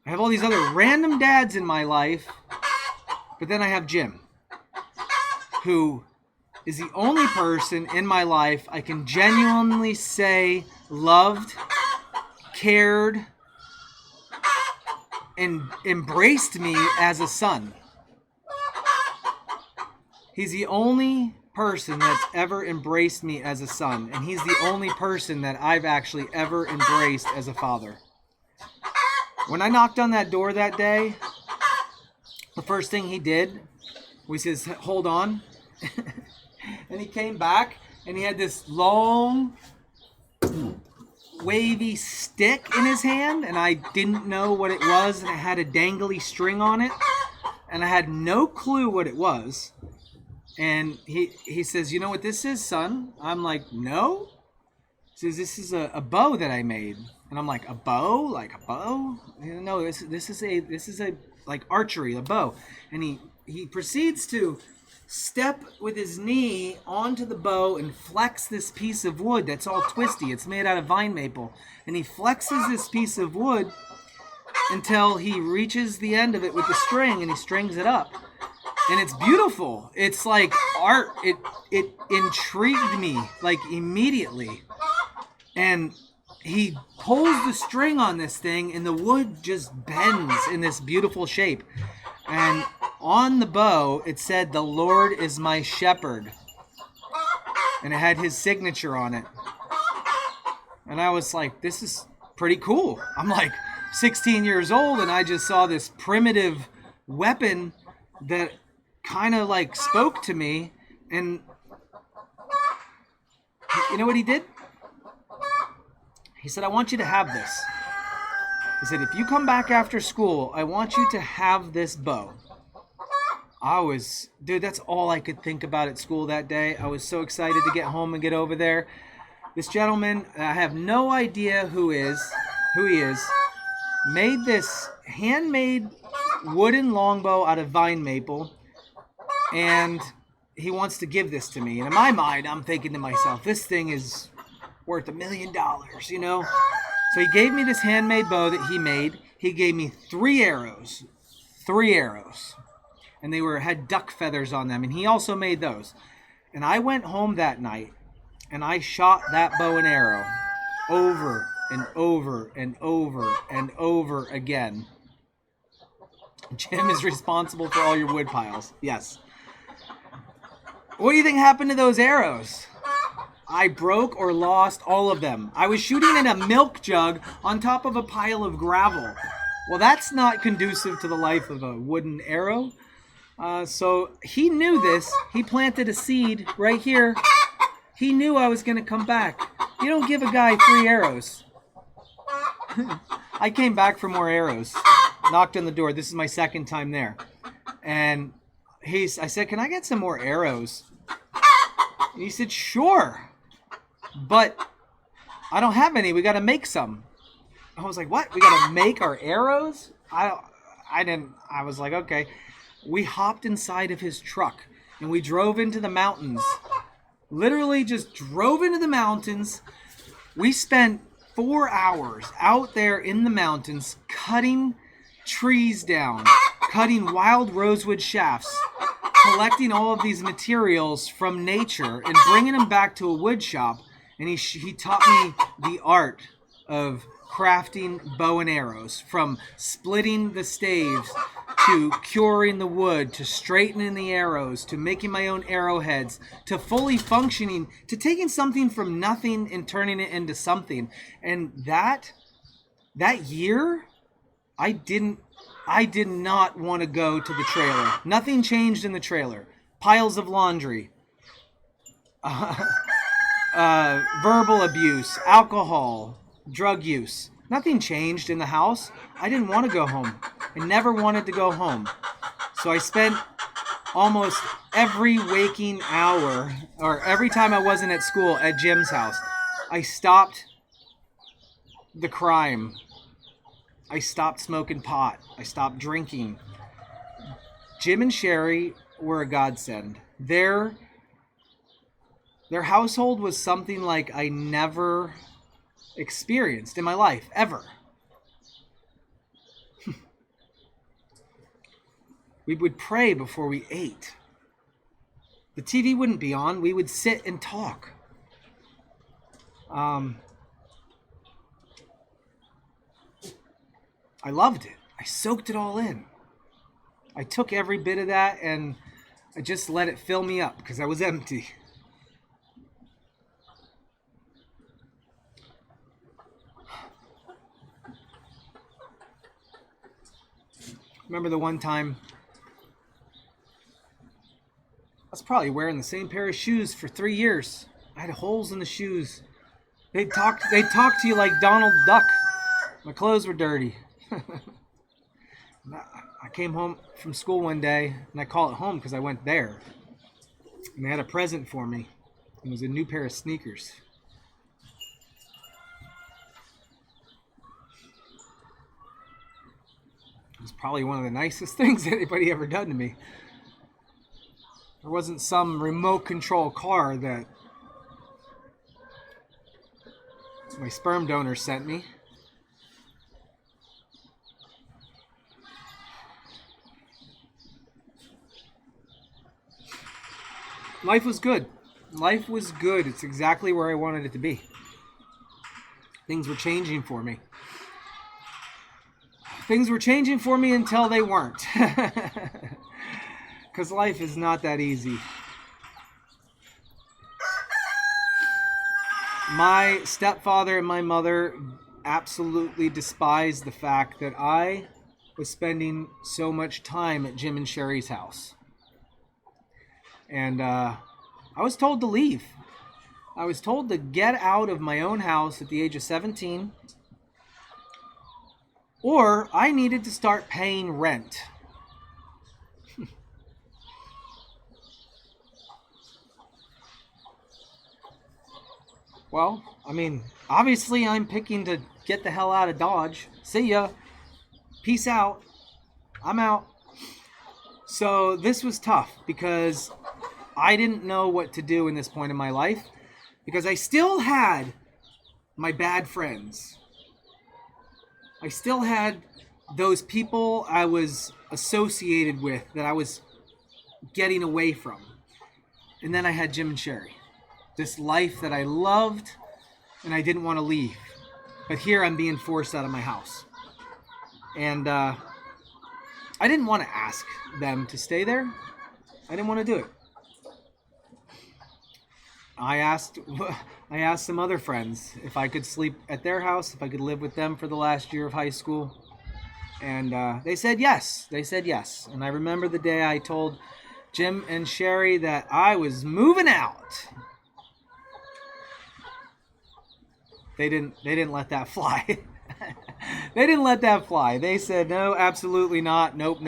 I have all these other random dads in my life, but then I have Jim, who is the only person in my life I can genuinely say loved, cared, and embraced me as a son. He's the only person that's ever embraced me as a son, and he's the only person that I've actually ever embraced as a father. When I knocked on that door that day, the first thing he did was he says, "Hold on." And he came back, and he had this long, wavy stick in his hand, and I didn't know what it was, and it had a dangly string on it, and I had no clue what it was. And he says, "You know what this is, son?" I'm like, "No." He says, "This is a bow that I made." And I'm like, "A bow? Like a bow?" "No, this is a like archery, a bow." And he proceeds to step with his knee onto the bow and flex this piece of wood that's all twisty. It's made out of vine maple. And he flexes this piece of wood until he reaches the end of it with the string and he strings it up. And it's beautiful. It's like art. It intrigued me like immediately. And he pulls the string on this thing and the wood just bends in this beautiful shape. And on the bow, it said, "The Lord is my shepherd." And it had his signature on it. And I was like, this is pretty cool. I'm like 16 years old and I just saw this primitive weapon that kind of like spoke to me. And you know what he did? He said, "I want you to have this." He said, "If you come back after school, I want you to have this bow." Dude, that's all I could think about at school that day. I was so excited to get home and get over there. This gentleman, I have no idea who he is, made this handmade wooden longbow out of vine maple, and he wants to give this to me. And in my mind, I'm thinking to myself, this thing is worth $1 million, you know? So he gave me this handmade bow that he made. He gave me 3 arrows. 3 arrows. And they had duck feathers on them. And he also made those. And I went home that night and I shot that bow and arrow over and over and over and over again. Jim is responsible for all your wood piles. Yes. What do you think happened to those arrows? I broke or lost all of them. I was shooting in a milk jug on top of a pile of gravel. Well, that's not conducive to the life of a wooden arrow. So he knew this. He planted a seed right here. He knew I was going to come back. You don't give a guy 3 arrows. I came back for more arrows. Knocked on the door. This is my second time there. And I said, "Can I get some more arrows?" And he said, "Sure. But I don't have any. We got to make some." I was like, "What? We got to make our arrows?" I was like, "Okay." We hopped inside of his truck and we drove into the mountains. Literally just drove into the mountains. We spent 4 hours out there in the mountains cutting trees down, cutting wild rosewood shafts, collecting all of these materials from nature and bringing them back to a wood shop. And he taught me the art of crafting bow and arrows, from splitting the staves to curing the wood, to straightening the arrows, to making my own arrowheads, to fully functioning, to taking something from nothing and turning it into something. And that year, I did not want to go to the trailer. Nothing changed in the trailer. Piles of laundry, verbal abuse, alcohol, drug use. Nothing changed in the house. I didn't want to go home. I never wanted to go home. So I spent almost every waking hour, or every time I wasn't at school, at Jim's house. I stopped the crime. I stopped smoking pot. I stopped drinking. Jim and Sherry were a godsend. Their household was something like I never experienced in my life, ever. We would pray before we ate. The TV wouldn't be on. We would sit and talk. I loved it. I soaked it all in. I took every bit of that and I just let it fill me up because I was empty. Remember the one time I was probably wearing the same pair of shoes for 3 years. I had holes in the shoes. They'd talk to you like Donald Duck. My clothes were dirty. I came home from school one day, and I call it home because I went there. And they had a present for me. It was a new pair of sneakers. It was probably one of the nicest things anybody ever done to me. There wasn't some remote control car that my sperm donor sent me. Life was good. Life was good. It's exactly where I wanted it to be. Things were changing for me. Things were changing for me until they weren't. Because life is not that easy. My stepfather and my mother absolutely despised the fact that I was spending so much time at Jim and Sherry's house. And I was told to leave. I was told to get out of my own house at the age of 17, or I needed to start paying rent. Well, I mean, obviously I'm picking to get the hell out of Dodge. See ya. Peace out. I'm out. So this was tough because I didn't know what to do in this point in my life, because I still had my bad friends. I still had those people I was associated with that I was getting away from. And then I had Jim and Sherry. This life that I loved and I didn't want to leave. But here I'm being forced out of my house. And I didn't want to ask them to stay there. I didn't want to do it. I asked some other friends if I could sleep at their house, if I could live with them for the last year of high school. And they said yes. They said yes. And I remember the day I told Jim and Sherry that I was moving out. They didn't let that fly. They didn't let that fly. They said, no, absolutely not. Nope.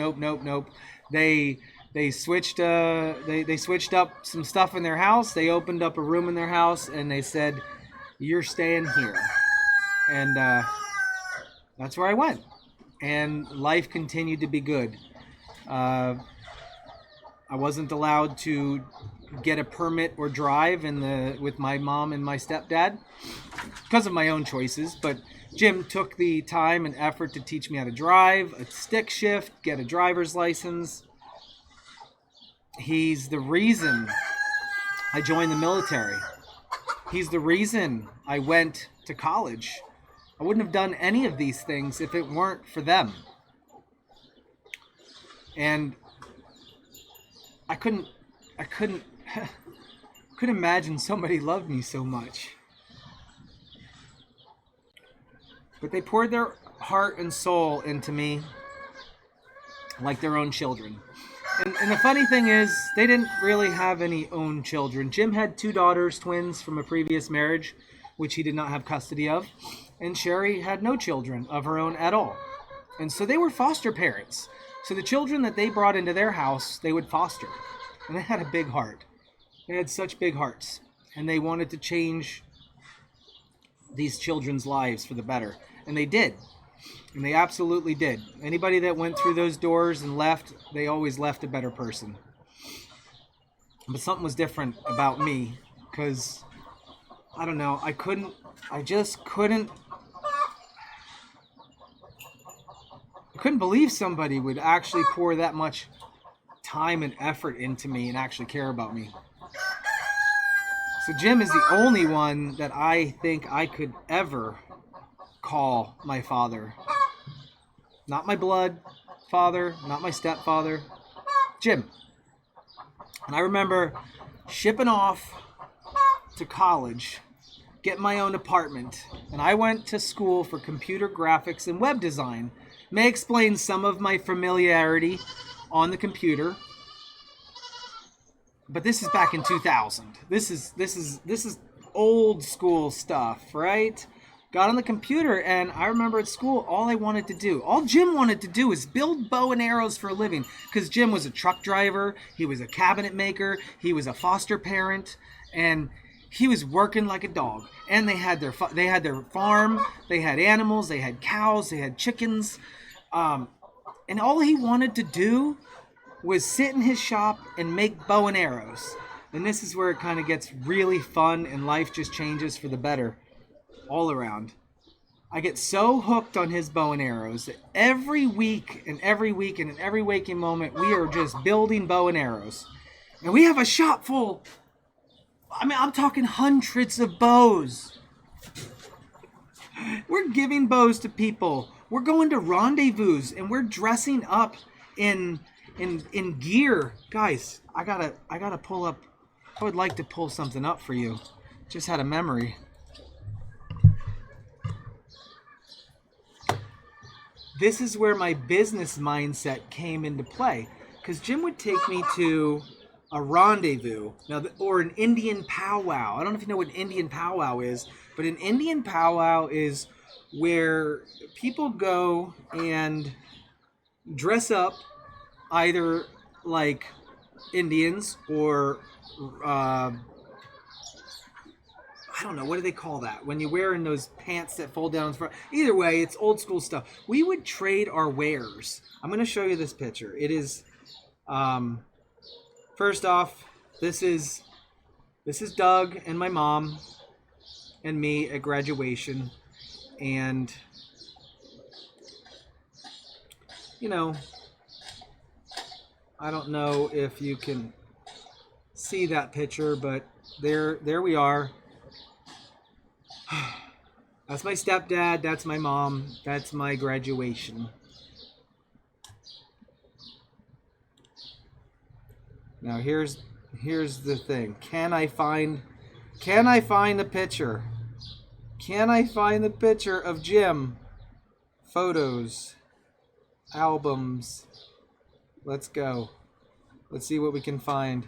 They switched up some stuff in their house. They opened up a room in their house and they said, you're staying here. And that's where I went. And life continued to be good. I wasn't allowed to get a permit or drive with my mom and my stepdad because of my own choices, but Jim took the time and effort to teach me how to drive, a stick shift, get a driver's license. He's the reason I joined the military. He's the reason I went to college. I wouldn't have done any of these things if it weren't for them. And I couldn't imagine somebody loved me so much. But they poured their heart and soul into me like their own children. And the funny thing is, they didn't really have any own children. Jim had 2 daughters, twins from a previous marriage, which he did not have custody of. And Sherry had no children of her own at all. And so they were foster parents. So the children that they brought into their house, they would foster. And they had a big heart. They had such big hearts. And they wanted to change these children's lives for the better. And they did. And they absolutely did. Anybody that went through those doors and left, they always left a better person. But something was different about me, because, I don't know, I couldn't believe somebody would actually pour that much time and effort into me and actually care about me. So Jim is the only one that I think I could ever call my father. Not my blood father, not my stepfather, Jim. And I remember shipping off to college, getting my own apartment, and I went to school for computer graphics and web design. May explain some of my familiarity on the computer. But this is back in 2000. This is old school stuff, right? Got on the computer, and I remember at school, all Jim wanted to do is build bow and arrows for a living, because Jim was a truck driver, he was a cabinet maker, he was a foster parent, and he was working like a dog. And they had their farm, they had animals, they had cows, they had chickens, and all he wanted to do was sit in his shop and make bow and arrows. And this is where it kind of gets really fun and life just changes for the better all around. I get so hooked on his bow and arrows that every week and every waking moment, we are just building bow and arrows. And we have a shop full. I mean, I'm talking hundreds of bows. We're giving bows to people. We're going to rendezvous and we're dressing up in gear. Guys, I gotta pull up. I would like to pull something up for you. Just had a memory. This is where my business mindset came into play, because Jim would take me to a rendezvous or an Indian powwow. I don't know if you know what an Indian powwow is, but an Indian powwow is where people go and dress up either like Indians or I don't know, what do they call that? When you're wearing those pants that fold down in front. Either way, it's old school stuff. We would trade our wares. I'm going to show you this picture. It is, first off, this is Doug and my mom and me at graduation. And, you know, I don't know if you can see that picture, but there we are. That's my stepdad, that's my mom, that's my graduation. Now here's the thing. Can I find the picture? Can I find the picture of Jim? Photos, albums. Let's go. Let's see what we can find.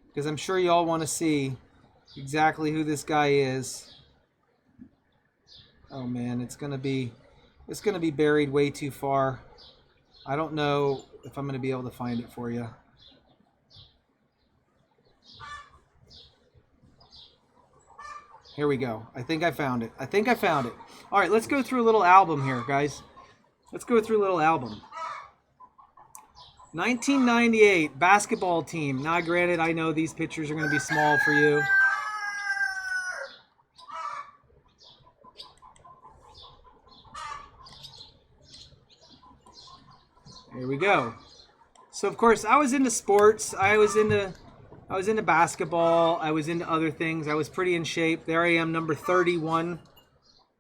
Because I'm sure you all want to see exactly who this guy is. Oh man, it's gonna be buried way too far. I don't know if I'm gonna be able to find it for you. Here we go. I think I found it. All right, let's go through a little album here, guys. Let's go through a little album. 1998 basketball team. Now, granted, I know these pictures are going to be small for you. Here we go. So, of course, I was into sports. I was into basketball. I was into other things. I was pretty in shape. There I am, number 31.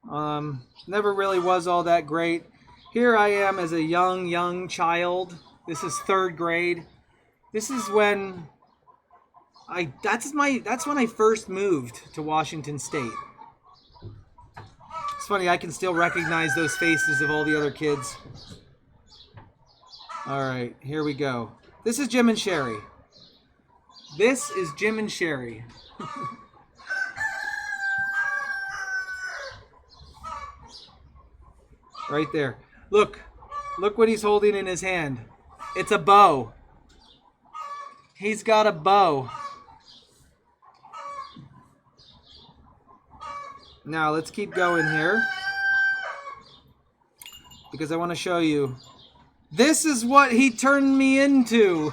Never really was all that great. Here I am as a young child. This is 3rd grade. This is when that's when I first moved to Washington State. It's funny, I can still recognize those faces of all the other kids. All right, here we go. This is Jim and Sherry. This is Jim and Sherry. Right there. Look what he's holding in his hand. It's a bow. He's got a bow. Now let's keep going here, because I want to show you. This is what he turned me into.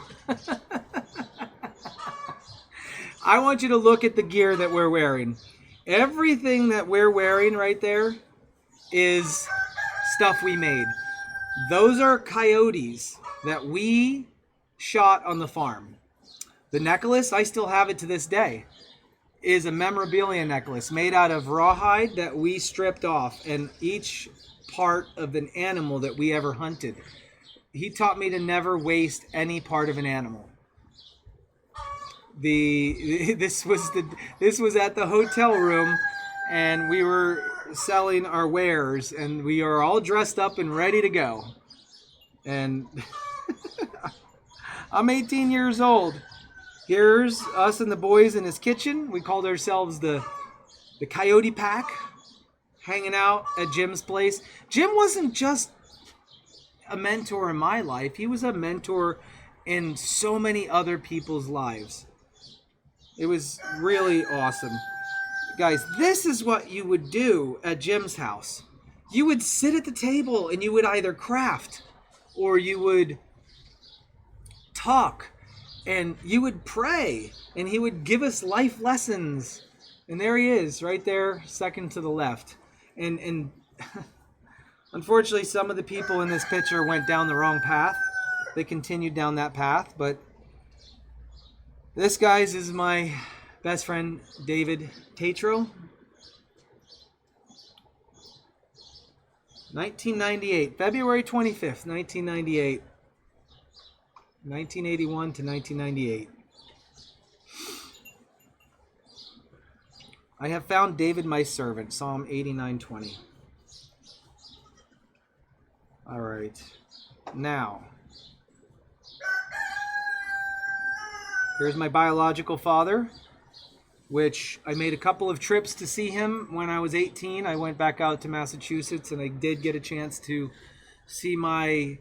I want you to look at the gear that we're wearing. Everything that we're wearing right there is stuff we made. Those are coyotes that we shot on the farm. The necklace, I still have it to this day, is a memorabilia necklace made out of rawhide that we stripped off, and each part of an animal that we ever hunted. He taught me to never waste any part of an animal. This was at the hotel room, and we were selling our wares, and we are all dressed up and ready to go. And I'm 18 years old. Here's us and the boys in his kitchen. We called ourselves the Coyote Pack, hanging out at Jim's place. Jim wasn't just a mentor in my life. He was a mentor in so many other people's lives. It was really awesome. Guys, this is what you would do at Jim's house. You would sit at the table and you would either craft, or you would talk, and you would pray, and he would give us life lessons. And there he is, right there, second to the left. And unfortunately, some of the people in this picture went down the wrong path. They continued down that path, but this, guys, is my best friend, David Tatro. 1998, February 25th, 1998. 1981 to 1998. I have found David my servant, Psalm 89:20. All right. Now, here's my biological father, which I made a couple of trips to see him when I was 18. I went back out to Massachusetts, and I did get a chance to see my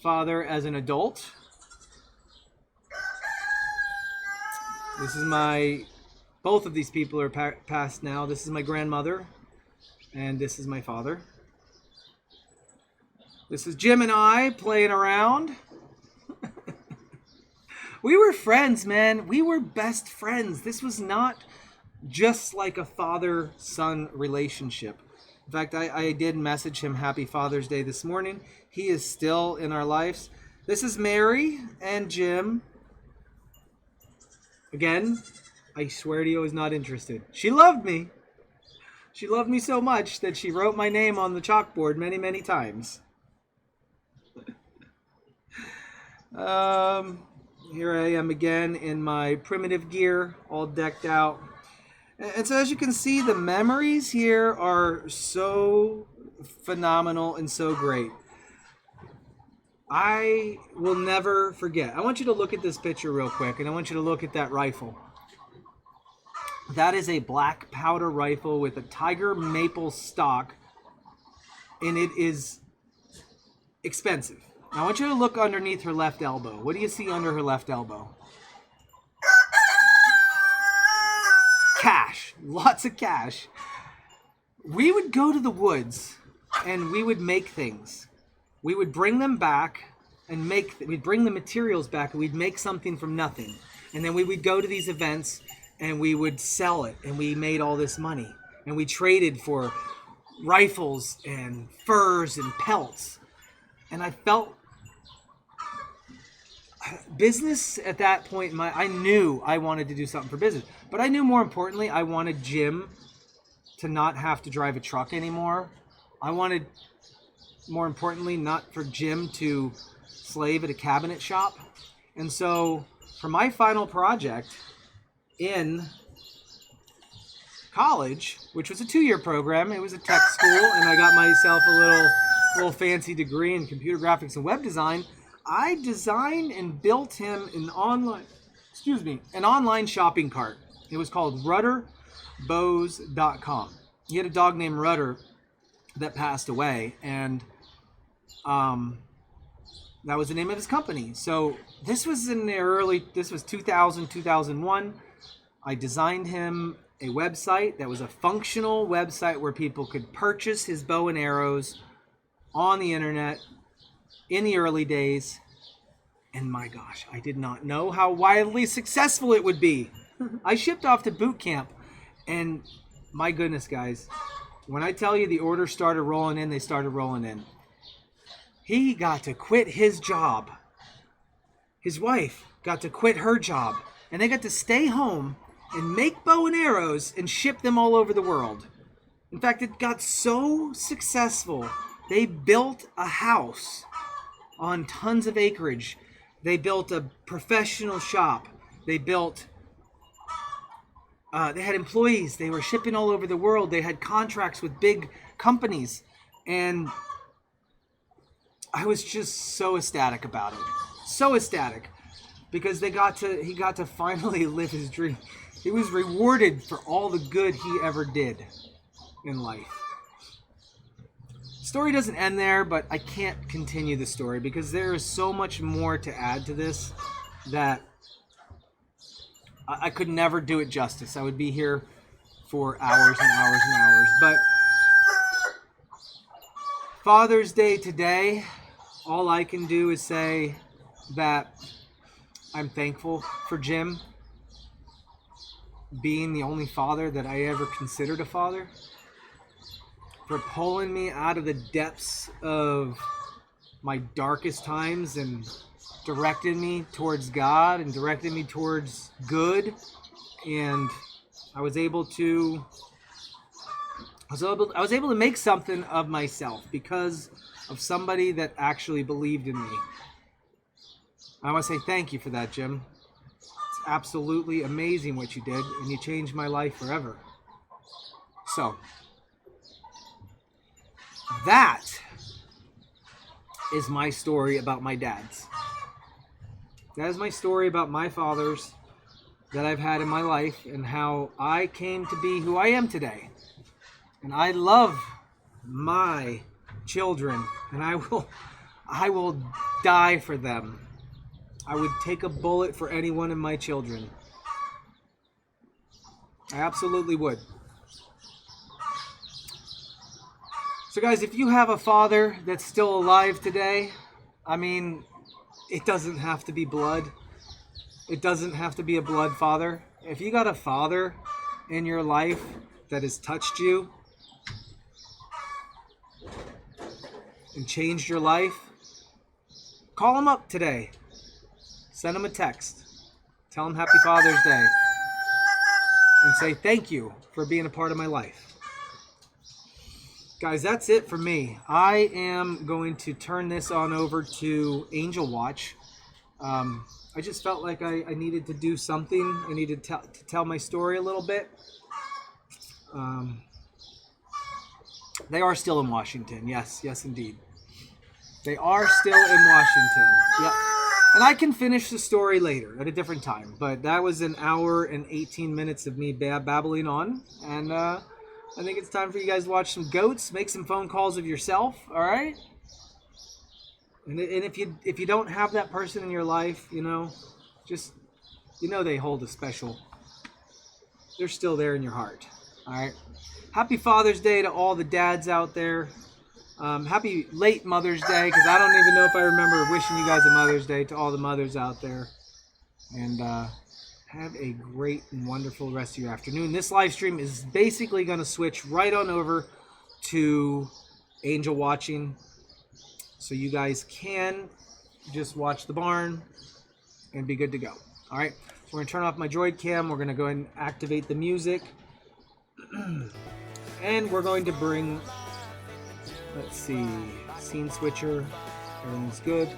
father as an adult. This is both of these people are passed now. This is my grandmother, and this is my father. This is Jim and I playing around. We were friends, man. We were best friends. This was not just like a father-son relationship. In fact, I did message him Happy Father's Day this morning. He is still in our lives. This is Mary and Jim. Again, I swear to you, I was not interested. She loved me. She loved me so much that she wrote my name on the chalkboard many, many times. Here I am again in my primitive gear, all decked out. And so as you can see, the memories here are so phenomenal and so great. I will never forget. I want you to look at this picture real quick, and I want you to look at that rifle. That is a black powder rifle with a tiger maple stock, and it is expensive. Now, I want you to look underneath her left elbow. What do you see under her left elbow? Cash. Lots of cash. We would go to the woods, and we would make things. We would bring them back and we'd bring the materials back, and we'd make something from nothing. And then we would go to these events, and we would sell it, and we made all this money. And we traded for rifles and furs and pelts. And I felt business at that point. I knew I wanted to do something for business, but I knew more importantly, I wanted Jim to not have to drive a truck anymore. I wanted, more importantly, not for Jim to slave at a cabinet shop. And so for my final project in college, which was a 2-year program, it was a tech school, and I got myself a little fancy degree in computer graphics and web design. I designed and built him an online shopping cart. It was called RudderBows.com. He had a dog named Rudder that passed away, and that was the name of his company. So this was this was 2000, 2001. I designed him a website that was a functional website where people could purchase his bow and arrows on the internet in the early days. And my gosh, I did not know how wildly successful it would be. I shipped off to boot camp, and my goodness, guys, when I tell you the orders started rolling in, they started rolling in. He got to quit his job. His wife got to quit her job, and they got to stay home and make bow and arrows and ship them all over the world. In fact, it got so successful, they built a house on tons of acreage. They built a professional shop. They had employees. They were shipping all over the world. They had contracts with big companies. And I was just so ecstatic about it. So ecstatic. Because he got to finally live his dream. He was rewarded for all the good he ever did in life. The story doesn't end there, but I can't continue the story because there is so much more to add to this that I could never do it justice. I would be here for hours and hours and hours. But Father's Day today, all I can do is say that I'm thankful for Jim being the only father that I ever considered a father, for pulling me out of the depths of my darkest times and directed me towards God and directed me towards good. And I was able to make something of myself because of somebody that actually believed in me. I want to say thank you for that, Jim. It's absolutely amazing what you did, and you changed my life forever. So, that is my story about my dads. That is my story about my fathers that I've had in my life and how I came to be who I am today. And I love my children, and I will die for them. I would take a bullet for any one of my children. I absolutely would. So guys, if you have a father that's still alive today, I mean, it doesn't have to be blood. It doesn't have to be a blood father. If you got a father in your life that has touched you and changed your life, call him up today. Send him a text. Tell him Happy Father's Day. And say thank you for being a part of my life. Guys, that's it for me. I am going to turn this on over to Angel Watch. I just felt like I needed to do something. I needed to tell my story a little bit. They are still in Washington. Yes, indeed. They are still in Washington. Yep. And I can finish the story later at a different time. But that was an hour and 18 minutes of me babbling on. And I think it's time for you guys to watch some goats, make some phone calls of yourself, all right? And if you don't have that person in your life, just, they hold a special, they're still there in your heart, all right? Happy Father's Day to all the dads out there. Happy late Mother's Day, because I don't even know if I remember wishing you guys a Mother's Day to all the mothers out there. And have a great and wonderful rest of your afternoon. This live stream is basically going to switch right on over to Angel Watching. So you guys can just watch the barn and be good to go. All right. So we're going to turn off my Droid Cam. We're going to go ahead and activate the music. And we're going to bring, let's see, scene switcher. Everything's good.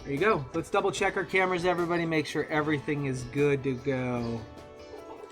There you go. Let's double check our cameras, everybody. Make sure everything is good to go.